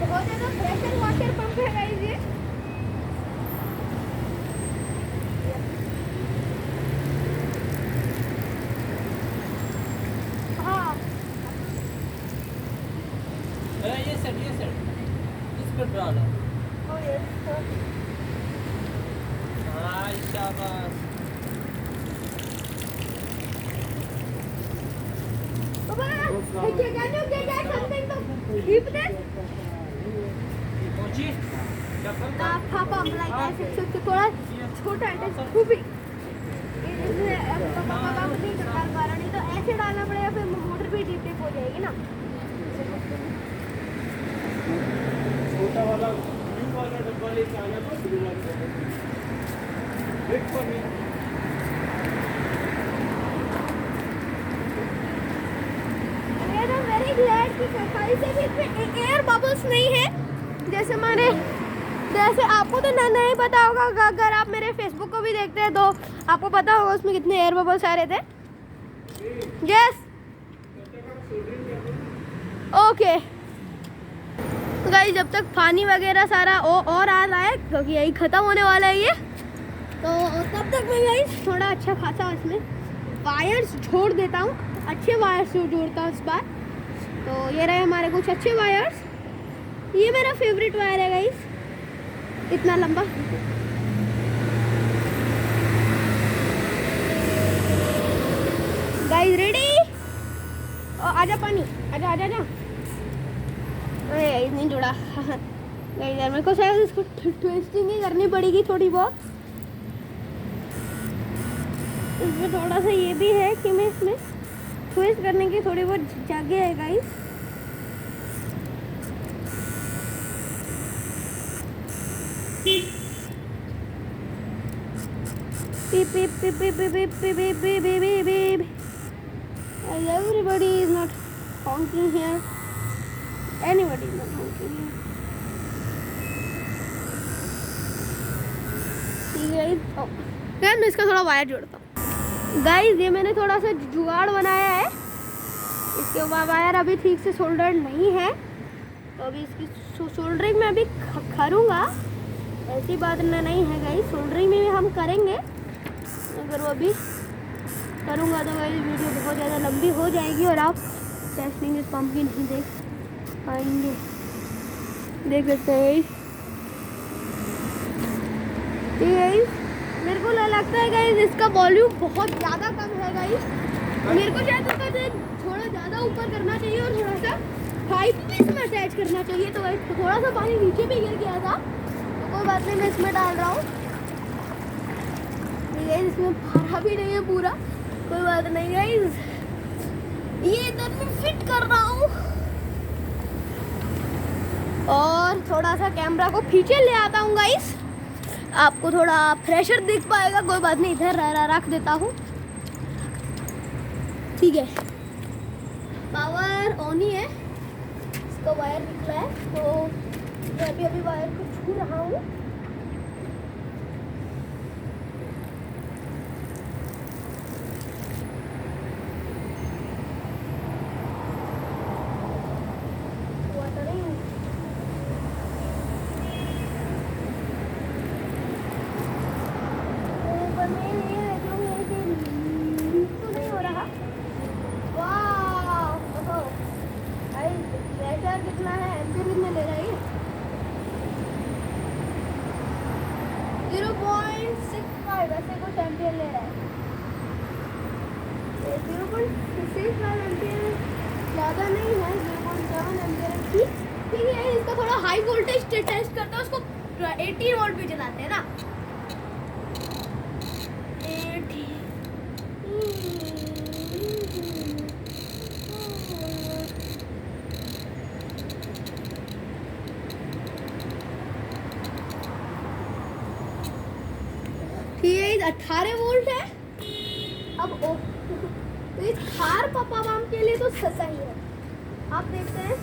बहुत ज़्यादा प्रेशर वाटर पंप है गाइस ये। हाँ ये सर इसको डालो। हाँ शाबाश। Can you get something to keep this? पहुंची चप्पल का पापा like ऐसे थोड़ा छोटा है तो भी पापा नहीं डाल पा रहा, नहीं तो ऐसे डालना पड़ेगा, फिर मोटर भी डिप हो जाएगी ना। छोटा वाला ब्लू वाला डब्बा लेके आया था, ब्लू वाला wait for me. Very glad कि सफाई से भी इसमें एयर बबल्स नहीं है जैसे आपको तो नहीं पता होगा। अगर आप मेरे फेसबुक को भी देखते हैं तो आपको पता होगा उसमें कितने एयर बबल्स आ रहे थे। यस ओके गाइस, जब तक पानी वगैरह सारा और आ रहा है क्योंकि यही ख़त्म होने वाला है ये, तो तब तक मैं गाइस थोड़ा अच्छा खासा इसमें वायर्स जोड़ देता हूँ, अच्छे वायर्स जोड़ता हूँ इस बार। तो ये रहे हमारे कुछ अच्छे वायर्स। ये मेरा फेवरेट वायर है गाइस, इतना लंबा। Guys ready? आजा पानी, आजा आजा आजा। अरे नहीं जुड़ा गाइस यार, मेरे को शायद इसको ट्विस्टिंग ही करनी पड़ेगी थोड़ी बहुत। इसमें थोड़ा सा ये भी है कि मैं इसमें ट्विस्ट करने की थोड़ी बहुत जगह है guys. Beep beep beep beep beep beep beep beep beep beep beep beep. And everybody is not honking here. Anybody is not honking here. ठीक है यार, मैं इसका थोड़ा वायर जोड़ता हूँ। गाइस ये मैंने थोड़ा सा जुगाड़ बनाया है, इसके वायर अभी ठीक से सोल्डर्ड नहीं है, तो अभी इसकी सोल्डरिंग में अभी करूँगा। ऐसी बात नहीं है गाइस, सोल्डरिंग में भी हम करेंगे। अगर वो अभी करूँगा तो गाइस वीडियो बहुत ज़्यादा लंबी हो जाएगी और आप टेस्टिंग इस पंप की नहीं देख पाएंगे। देख सकते हैं गाइस, मेरे को लगता है गाइस इसका वॉल्यूम बहुत ज़्यादा कम है गाइस। मेरे को शायद उसका थोड़ा ज़्यादा ऊपर करना चाहिए और थोड़ा सा पाइप भी इसमें अटैच करना चाहिए। तो गाइस थोड़ा सा पानी नीचे भी गिर गया था, तो कोई बात नहीं, मैं इसमें डाल रहा हूँ। इसमें भरा भी नहीं है पूरा, कोई बात नहीं गाइस, ये इधर में फिट कर रहा हूँ। और थोड़ा सा कैमरा को पीछे ले आता हूँ गाइस, आपको थोड़ा प्रेशर दिख पाएगा। कोई बात नहीं, इधर रख देता हूँ। ठीक है, पावर ऑन ही है, इसका वायर निकला है, तो मैं अभी वायर को छू रहा हूँ। कितना है एम्पियर में ले रहा है, 0.65 ऐसे कुछ एम्पियर ले रहा है। 0.65 एम्पियर ज़्यादा नहीं है, 0.7 एम्पियर है। ठीक है, इसका थोड़ा हाई वोल्टेज टेस्ट करते हैं, उसको 80 वोल्ट भी चलाते हैं ना। 80 ये 18 वोल्ट है। अब तो इस थार पापा बाम के लिए तो सही है, आप देखते हैं।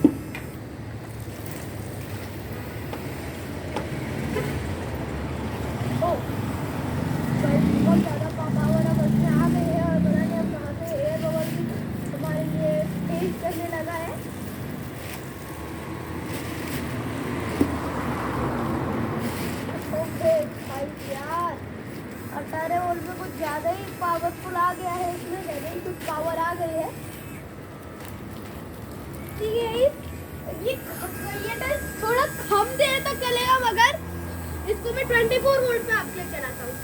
ओ बहुत ज़्यादा पावर अब इसमें आ गए हैं और पता नहीं अब कहाँ से एयर बबल भी हमारे लिए तेज करने लगा है। ओके भाई यार, 18 वोल्ट में कुछ ज़्यादा ही पावरफुल आ गया है, इसमें ज़्यादा ही कुछ पावर आ गई है। ठीक है, ये टेस्ट थोड़ा कम देर तक चलेगा, मगर इसको मैं 24 वोल्ट पे आपके लिए चलाता हूँ।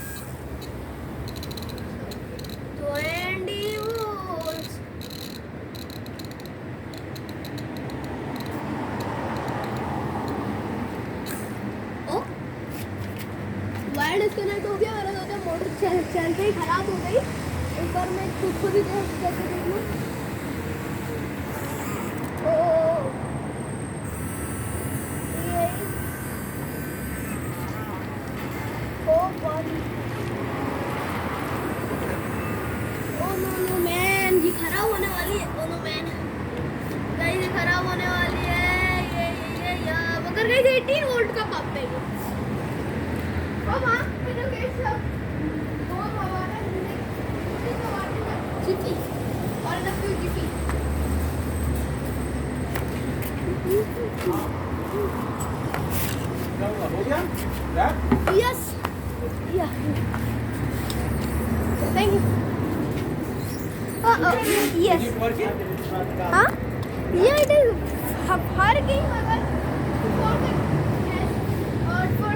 20 वोल्ट। ओ वायर डिस्कनेक्ट हो गया, मेरा सोचा मोटर चलते ही खराब हो गई। एक बार मैं खुद ही टेस्ट करके देख लूँ। नो मैन, ये खराब होने वाली है। नो मैन गाइस, ये खराब होने वाली है। ये मगर गाइस 18 वोल्ट का पंप है ये। अब हाँ, मेरे गाइस सब दो पावर है, जीपी और डब्ल्यू जीपी। हो गया रैप? यस या थैंक यू। यस हाँ, ये इट इज वर्किंग, मगर और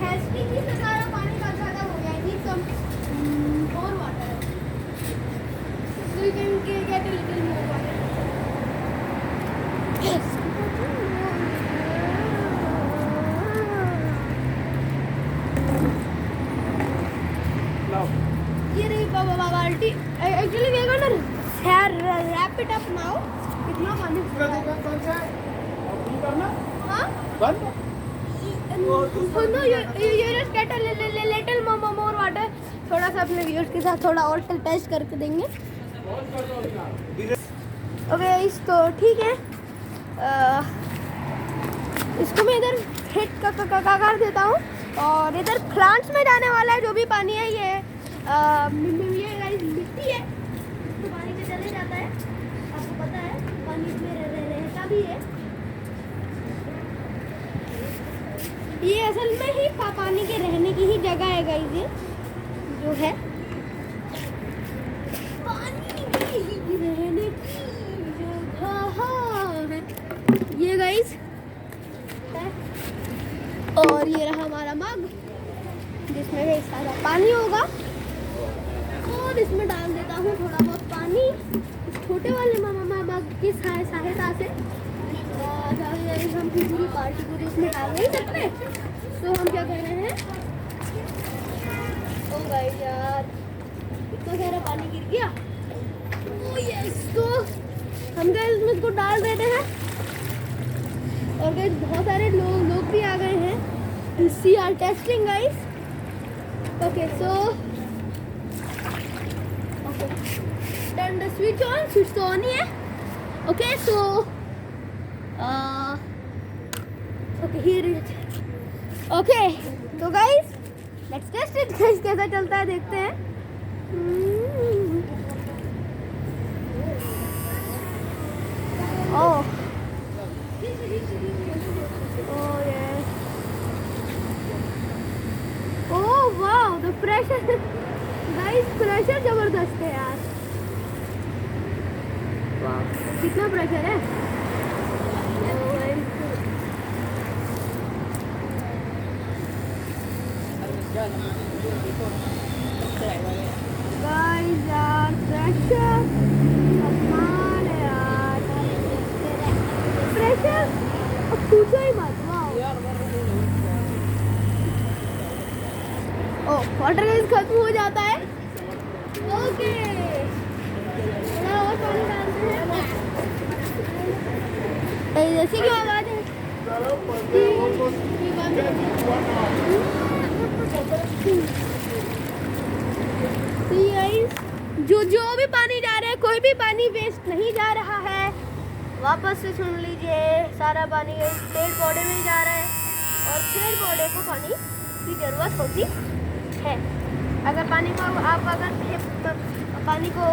टेस्टिंग की सारा पानी का ज़्यादा हो गया। I need some more water, so you can get a little more water. Yes. ये रही बाल्टी। Actually we are gonna wrap it up now. कितना पानी इसका दुकान कौन सा है? और नहीं करना? हाँ बंद? no, you just get a little more water, थोड़ा सा अपने व्यूअर्स के साथ थोड़ा और टेस्ट करके देंगे। ओके इसको ठीक है, इसको मैं इधर हिट कर देता हूँ। और इधर फ्रांस में जाने वाला है जो भी पानी है, ये गाइस मिट्टी है, तो पानी में चले जाता है, आपको पता है पानी में रहता भी है। ये असल में ही पानी के रहने की ही जगह है गाइस, ये जो है पानी की रहने की जगह है ये गाइस है। और ये रहा हमारा मग जिसमें ये सारा पानी होगा, और इसमें डाल देता हूँ थोड़ा बहुत पानी इस छोटे वाले मग की सहायता से। हम पूरी पार्टी पूरी इसमें डाल नहीं सकते, तो हम क्या कर रहे हैं, ओ गाइस यार इतना सारा पानी गिर गया। ओ यस, तो हम गाइस इसमें इसको डाल देते हैं। और गाइस बहुत सारे लोग भी आ गए हैं to see our testing guys. Okay so turn the switch on, switch तो ऑन ही है। Okay so okay hear it. Okay तो guys let's test it guys, कैसा चलता है देखते हैं। Oh oh yes, oh wow the pressure guys, pressure जबरदस्त है यार, वाह कितना प्रेशर है। गाइस यार प्रेशर कमाल है यार, प्रेशर अब पूछो ही मत। ओह वाटर गाइस खत्म हो जाता है। ओके थोड़ा और पानी डालते हैं, जैसे कि आवाज है जो भी पानी जा रहा है, कोई भी पानी वेस्ट नहीं जा रहा है। वापस से सुन लीजिए, सारा पानी पेड़ पौधे में जा रहा है, और पेड़ पौधे को पानी की जरूरत होती है। अगर पानी को आप पानी को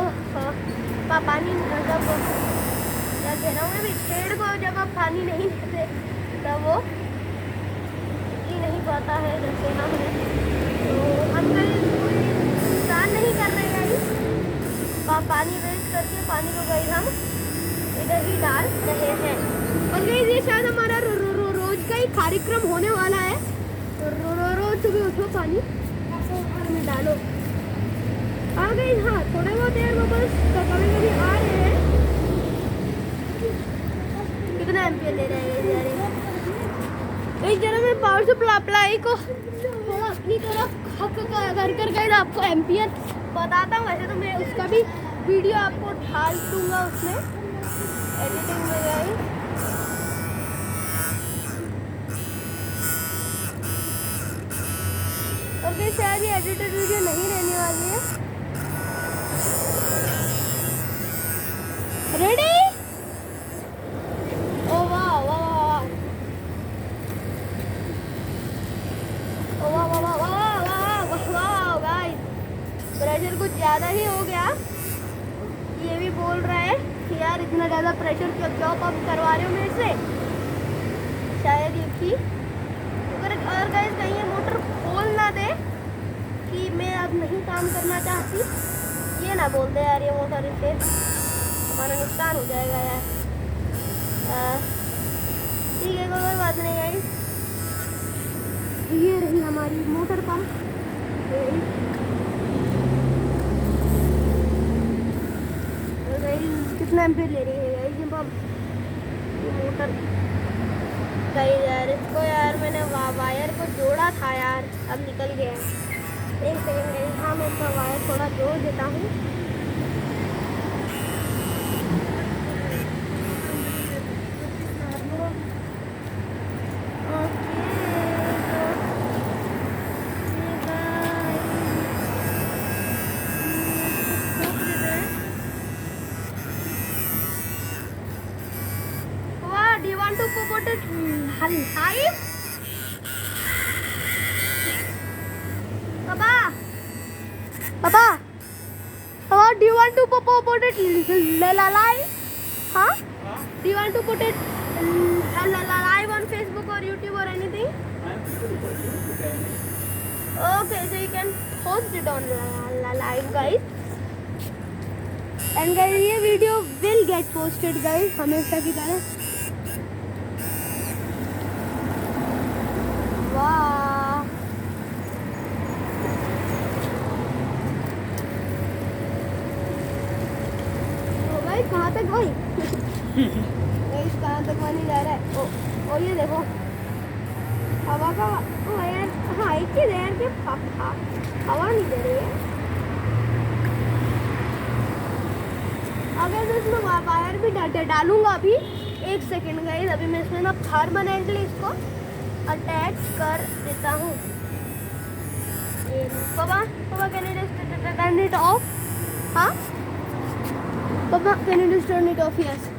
पानी मतलब घेराव में भी पेड़ को जब आप पानी नहीं देते तब वो ही नहीं पाता है जैसे हम हैं। तो हम कहीं नुकसान नहीं कर रहे हैं, पानी वेस्ट करके पानी को गई हम इधर ही डाल रहे हैं। और गई ये शायद हमारा रोज का ही कार्यक्रम होने वाला है। तो रोज सुबह उठो पानी में डालो। आ गई, हाँ थोड़े बहुत देर में बस कभी कभी आ रहे हैं। कितना एम्पियर ले रहे हैं एक जरा मैं पावर सप्लाई को थोड़ा अपनी तरफ कर गए आपको एम्पियर बताता हूँ। वैसे तो मैं उसका भी वीडियो आपको डाल दूंगा उसमें एडिटिंग में गई। और फिर शायद ये एडिटेड वीडियो नहीं रहने वाली है। रेडी? ओ वाह वाह वाह ओ वाह वाह वाह वाह वाह वाह गाइस, प्रेशर कुछ ज़्यादा ही हो गया। ये भी बोल रहा है कि यार इतना ज़्यादा प्रेशर क्यों पंप करवा रहे हो मेरे से, शायद ये भी और गाइस कहीं ये मोटर खोल ना दे कि मैं अब नहीं काम करना चाहती, ये ना बोल दे यार ये मोटर, इससे हमारा नुकसान हो जाएगा यार। ठीक है कोई बात नहीं गाइस, ये रही हमारी मोटर पंप। कितना एम्पीयर ले रही है गाइस ये पंप, ये मोटर गाइस। यार इसको यार मैंने वायर को जोड़ा था यार, अब निकल गया है। एक सेकेंड गाइस, हाँ मैं इसका वायर थोड़ा जोड़ देता हूँ। लाइव पापा पापा पापा do you want to put it live huh do you want to put it live on Facebook or YouTube or anything okay so you can post it on live guys and guys ये video will get posted guys हमेशा की तरह वाह तो भाई कहाँ तक भाई गाइस कहाँ तक पानी जा रहा है ओ ये देखो हवा का ओ यार हाँ एक चीज है यार कि हवा नहीं दे रही है अगर मैं इसमें वायर भी डालूंगा अभी एक सेकेंड गाइस अभी मैं इसमें ना परमानेंटली इसको अटैच कर देता हूँ पापा पापा can you just turn it of हाँ पापा can you just turn it of yes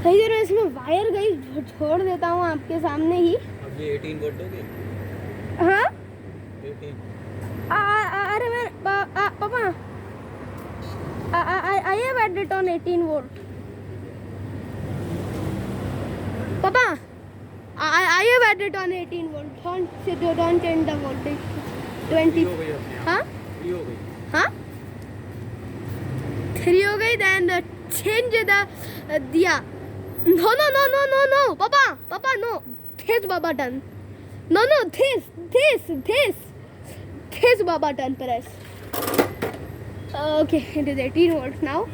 सही जरूर इसमें वायर गई छोड़ देता हूँ आपके सामने ही अब ये 18 वोल्ट हो गए हाँ 18 अरे मैं पापा I have added it on 18 volt पापा I have added on 18 volt don't change the voltage 20 हो गई अपने आप हाँ फ्री हो गई हाँ 3 हो गई then change the दिया no पापा no this Baba done no this Baba done press okay it is 18 volts now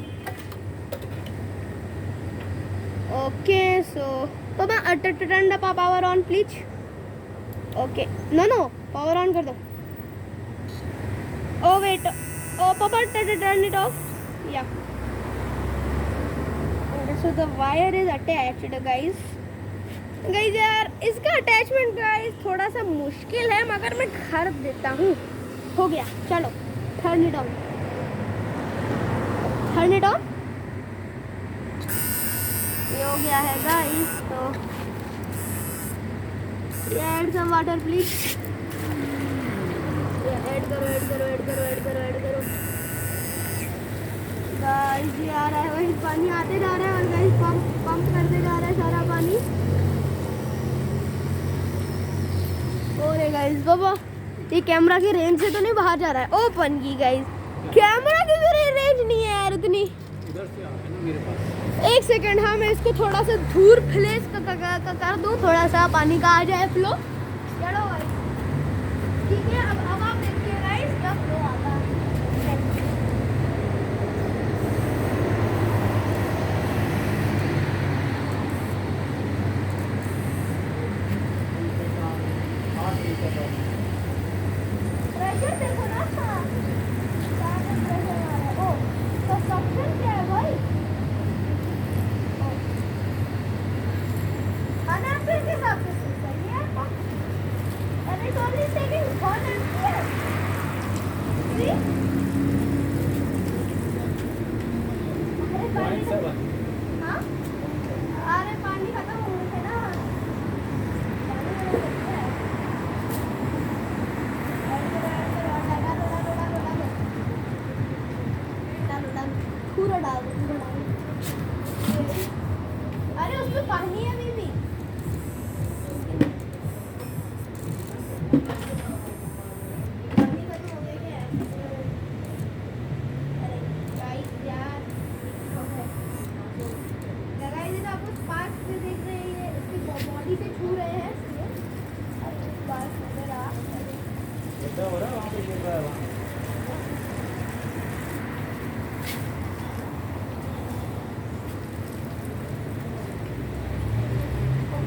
okay so papa turn the power on please okay no power on kar do oh wait oh papa turn it off yeah so the wire is attached guys यार इसका attachment guys थोड़ा सा मुश्किल है मगर मैं कर देता हूँ हो गया चलो turn it on turn it on ये हो गया है गाइस तो add some water please add करो गाइस ये आ रहा है वही पानी आते जा रहा है और गाइस पंप करते जा रहा है सारा पानी और गाइस बाबा ये कैमरा की रेंज से तो नहीं बाहर जा रहा है ओपन की गाइस कैमरा की तो रेंज नहीं है यार उतनी इधर से आ है ना मेरे पास एक सेकंड हाँ मैं इसको थोड़ा सा दूर फ्लेश कर दूँ थोड़ा सा पानी का आ जाए फ्लो चलो भाई ठीक है अब आप देखिए गाइस क्या फ्लो आता है प्रेशर देखो ना प्रेशर आ रहा है ओ तो सक्शन क्या है भाई अनापे के हिसाब से सही है and it's only taking 1 ampere see अरे पानी हाँ अरे पानी खत्म हो गया ना पूरा डाल अरे उसमें पानी है अभी भी पानी खत्म हो गया क्या अरे गाइस यार गाइस ये तो आपको स्पार्क से देख रहे हैं इसकी बॉडी से छू रहे हैं अरे स्पार्क नजर आ ऐसा हो रहा है वहाँ पे गिर रहा है वहाँ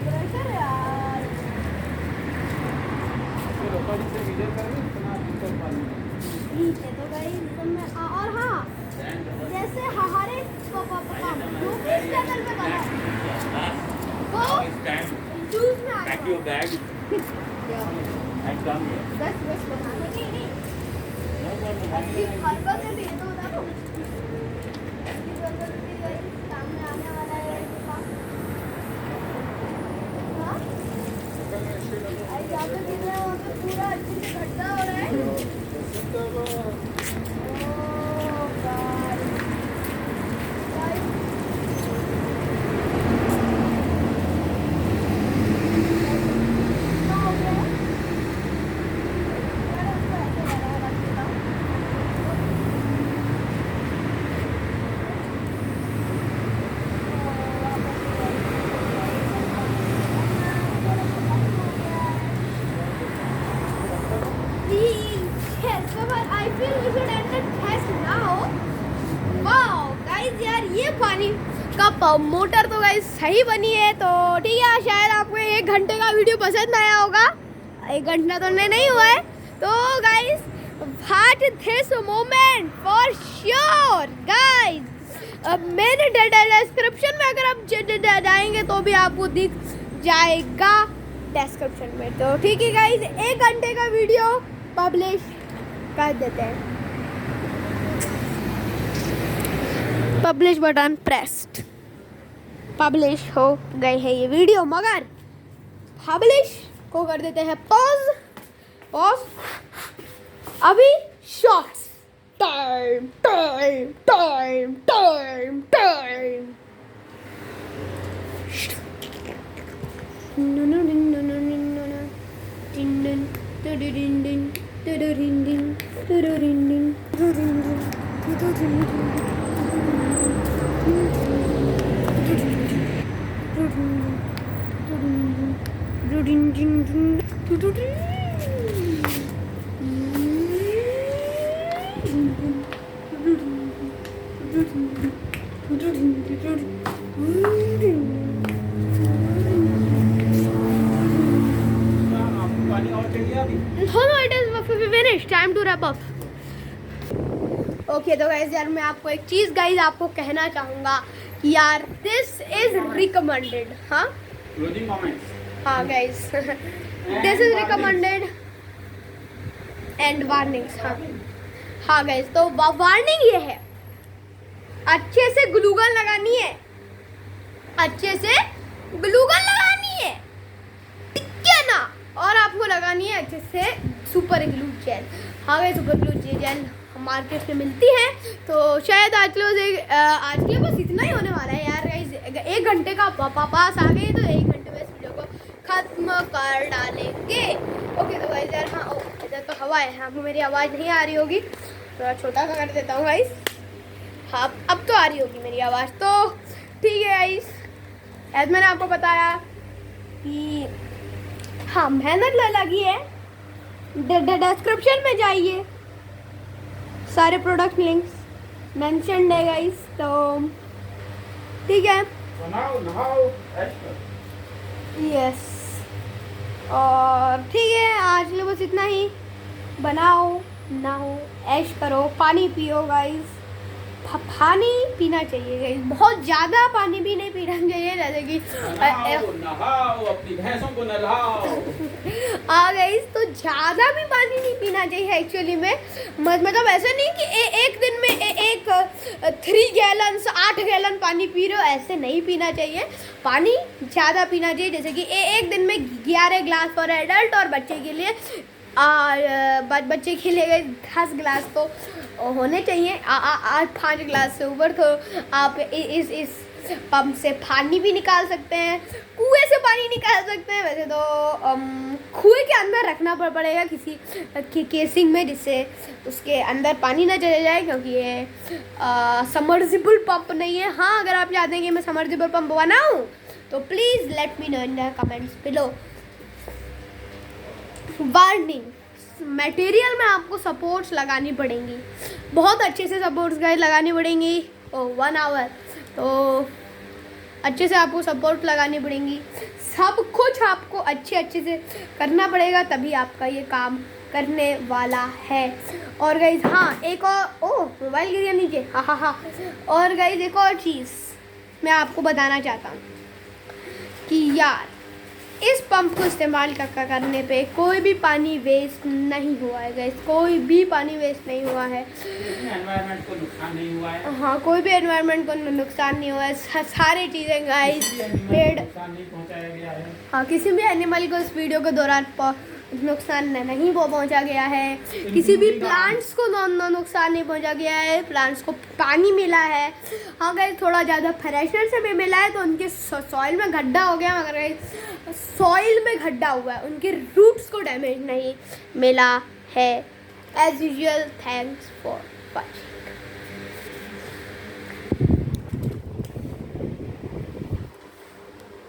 प्रेशर यार इसको रोपारी से मीजर करें इतना लीटर पानी ठीक है तो गाइस मैं और हाँ जैसे हमारे जो भी चैनल पे बना है वो जूस में आ pack your bag and come here बस बनाने के लिए नो प्रॉब्लम अच्छी हरकत है ये तो बता दो इसकी जरूरत भी गाइस सामने आने वाला है इसका हाँ जहाँ पे गिर रहा है वहाँ पे पूरा अच्छे से खड्डा हो रहा है। ओह गाइस, कितना हो गया है? यार उसको ऐसे लगा रखता हूँ। Yes, but I feel we should end the test now. Wow, guys यार ये पानी का मोटर तो गाइस सही बनी है। तो ठीक है, शायद आपको 1 घंटे का वीडियो पसंद आया होगा। 1 घंटा तो नहीं हुआ है। तो guys watch this moment for sure guys। मेरे डिस्क्रिप्शन में अगर आप जाएंगे तो भी आपको दिख जाएगा डिस्क्रिप्शन में। तो ठीक है गाइस, 1 घंटे का वीडियो पब्लिश कर देते हैं। पब्लिश बटन प्रेस्ड, पब्लिश हो गए है ये वीडियो, मगर पब्लिश को कर देते हैं पॉज। अभी shorts time time time time time. पानी और चाहिए अभी? No, it is finished. Time to wrap up. Okay तो गाइज यार मैं आपको एक चीज़ गाइज आपको कहना चाहूँगा कि यार दिस इज रिकमेंडेड। हाँ क्लोजिंग कमेंट्स। हाँ guys this is recommended and warnings. हाँ गाइज, तो वार्निंग ये है, अच्छे से ग्लूगन लगानी है, अच्छे से ग्लूगन लगानी है, ठीक है ना। और आपको लगानी है अच्छे से सुपर ग्लू जेल। हाँ guys, super glue gel market में मिलती है। तो शायद आज के लिए बस इतना ही होने वाला है यार गाइज। 1 घंटे का पास आ गए तो 1 घंटे में इस वीडियो को खत्म कर डालेंगे। ओके तो गाइज यार, हाँ इधर तो हवा है, आपको मेरी आवाज़ नहीं आ रही होगी, थोड़ा छोटा कर देता हूँ गाइज। हाँ अब तो आ रही होगी मेरी आवाज़। तो ठीक है गाइज, ऐसे मैंने आपको बताया कि हाँ मेहनत लगी है। डिस्क्रिप्शन में जाइए, सारे प्रोडक्ट लिंक्स मेंशन है गाइस। तो ठीक है, बनाओ नहाओ ऐश करो। यस, और ठीक है आज के लिए बस इतना ही। बनाओ नहाओ ऐश करो, पानी पियो गाइस। पानी पीना चाहिए गाइस, बहुत ज़्यादा पानी भी नहीं पीना चाहिए, जैसे कि नहाओ अपनी भैंसों को नहलाओ। गाइस तो ज़्यादा भी पानी नहीं पीना चाहिए एक्चुअली में। मतलब ऐसा नहीं कि एक दिन में 3 गैलन 8 गैलन पानी पी रहे हो, ऐसे नहीं पीना चाहिए। पानी ज़्यादा पीना चाहिए, जैसे कि एक दिन में 11 ग्लास फॉर एडल्ट, और बच्चे के लिए बच्चे के लिए 10 गिलास तो होने चाहिए। आज 5 गिलास से ऊपर तो आप इस पंप से पानी भी निकाल सकते हैं, कुएं से पानी निकाल सकते हैं। वैसे तो कुएं के अंदर रखना पड़ेगा किसी केसिंग में, जिससे उसके अंदर पानी ना चले जाए, क्योंकि ये समर्सिबल पंप नहीं है। हाँ अगर आप चाहते हैं कि मैं समर्सिबल पंप बनाऊँ तो please let me know in the comments below. Warning, material में आपको सपोर्ट्स लगानी पड़ेंगी, बहुत अच्छे से सपोर्ट्स गाइड लगानी पड़ेंगी। 1 आवर तो अच्छे से आपको सपोर्ट लगानी पड़ेंगी, सब कुछ आपको अच्छे से करना पड़ेगा, तभी आपका ये काम करने वाला है। और गाइज हाँ एक और मोबाइल गिर गया नीचे, हाँ। और गाइज एक और चीज़ मैं आपको बताना चाहता हूँ कि यार इस पंप को इस्तेमाल करने पे कोई भी पानी वेस्ट नहीं हुआ है गाइस, कोई भी पानी वेस्ट नहीं हुआ है। एनवायरनमेंट को नुकसान नहीं हुआ है, हाँ, कोई भी एनवायरनमेंट को नुकसान नहीं हुआ है। सारी चीज़ें गाइस, पेड़, नुकसान नहीं पहुंचाया गया है। हाँ, किसी भी एनिमल को इस वीडियो के दौरान नुकसान नहीं पहुंचा गया है। किसी भी प्लांट्स को नुकसान नहीं पहुंचा गया है। प्लांट्स को पानी मिला है। हाँ गाइस, थोड़ा ज़्यादा फ्रेशनेस से भी मिला है तो उनके सॉइल में गड्ढा हो गया, मगर गाइस सॉइल में गड्ढा हुआ है, उनके रूट्स को डैमेज नहीं मिला है। As usual, thanks for watching.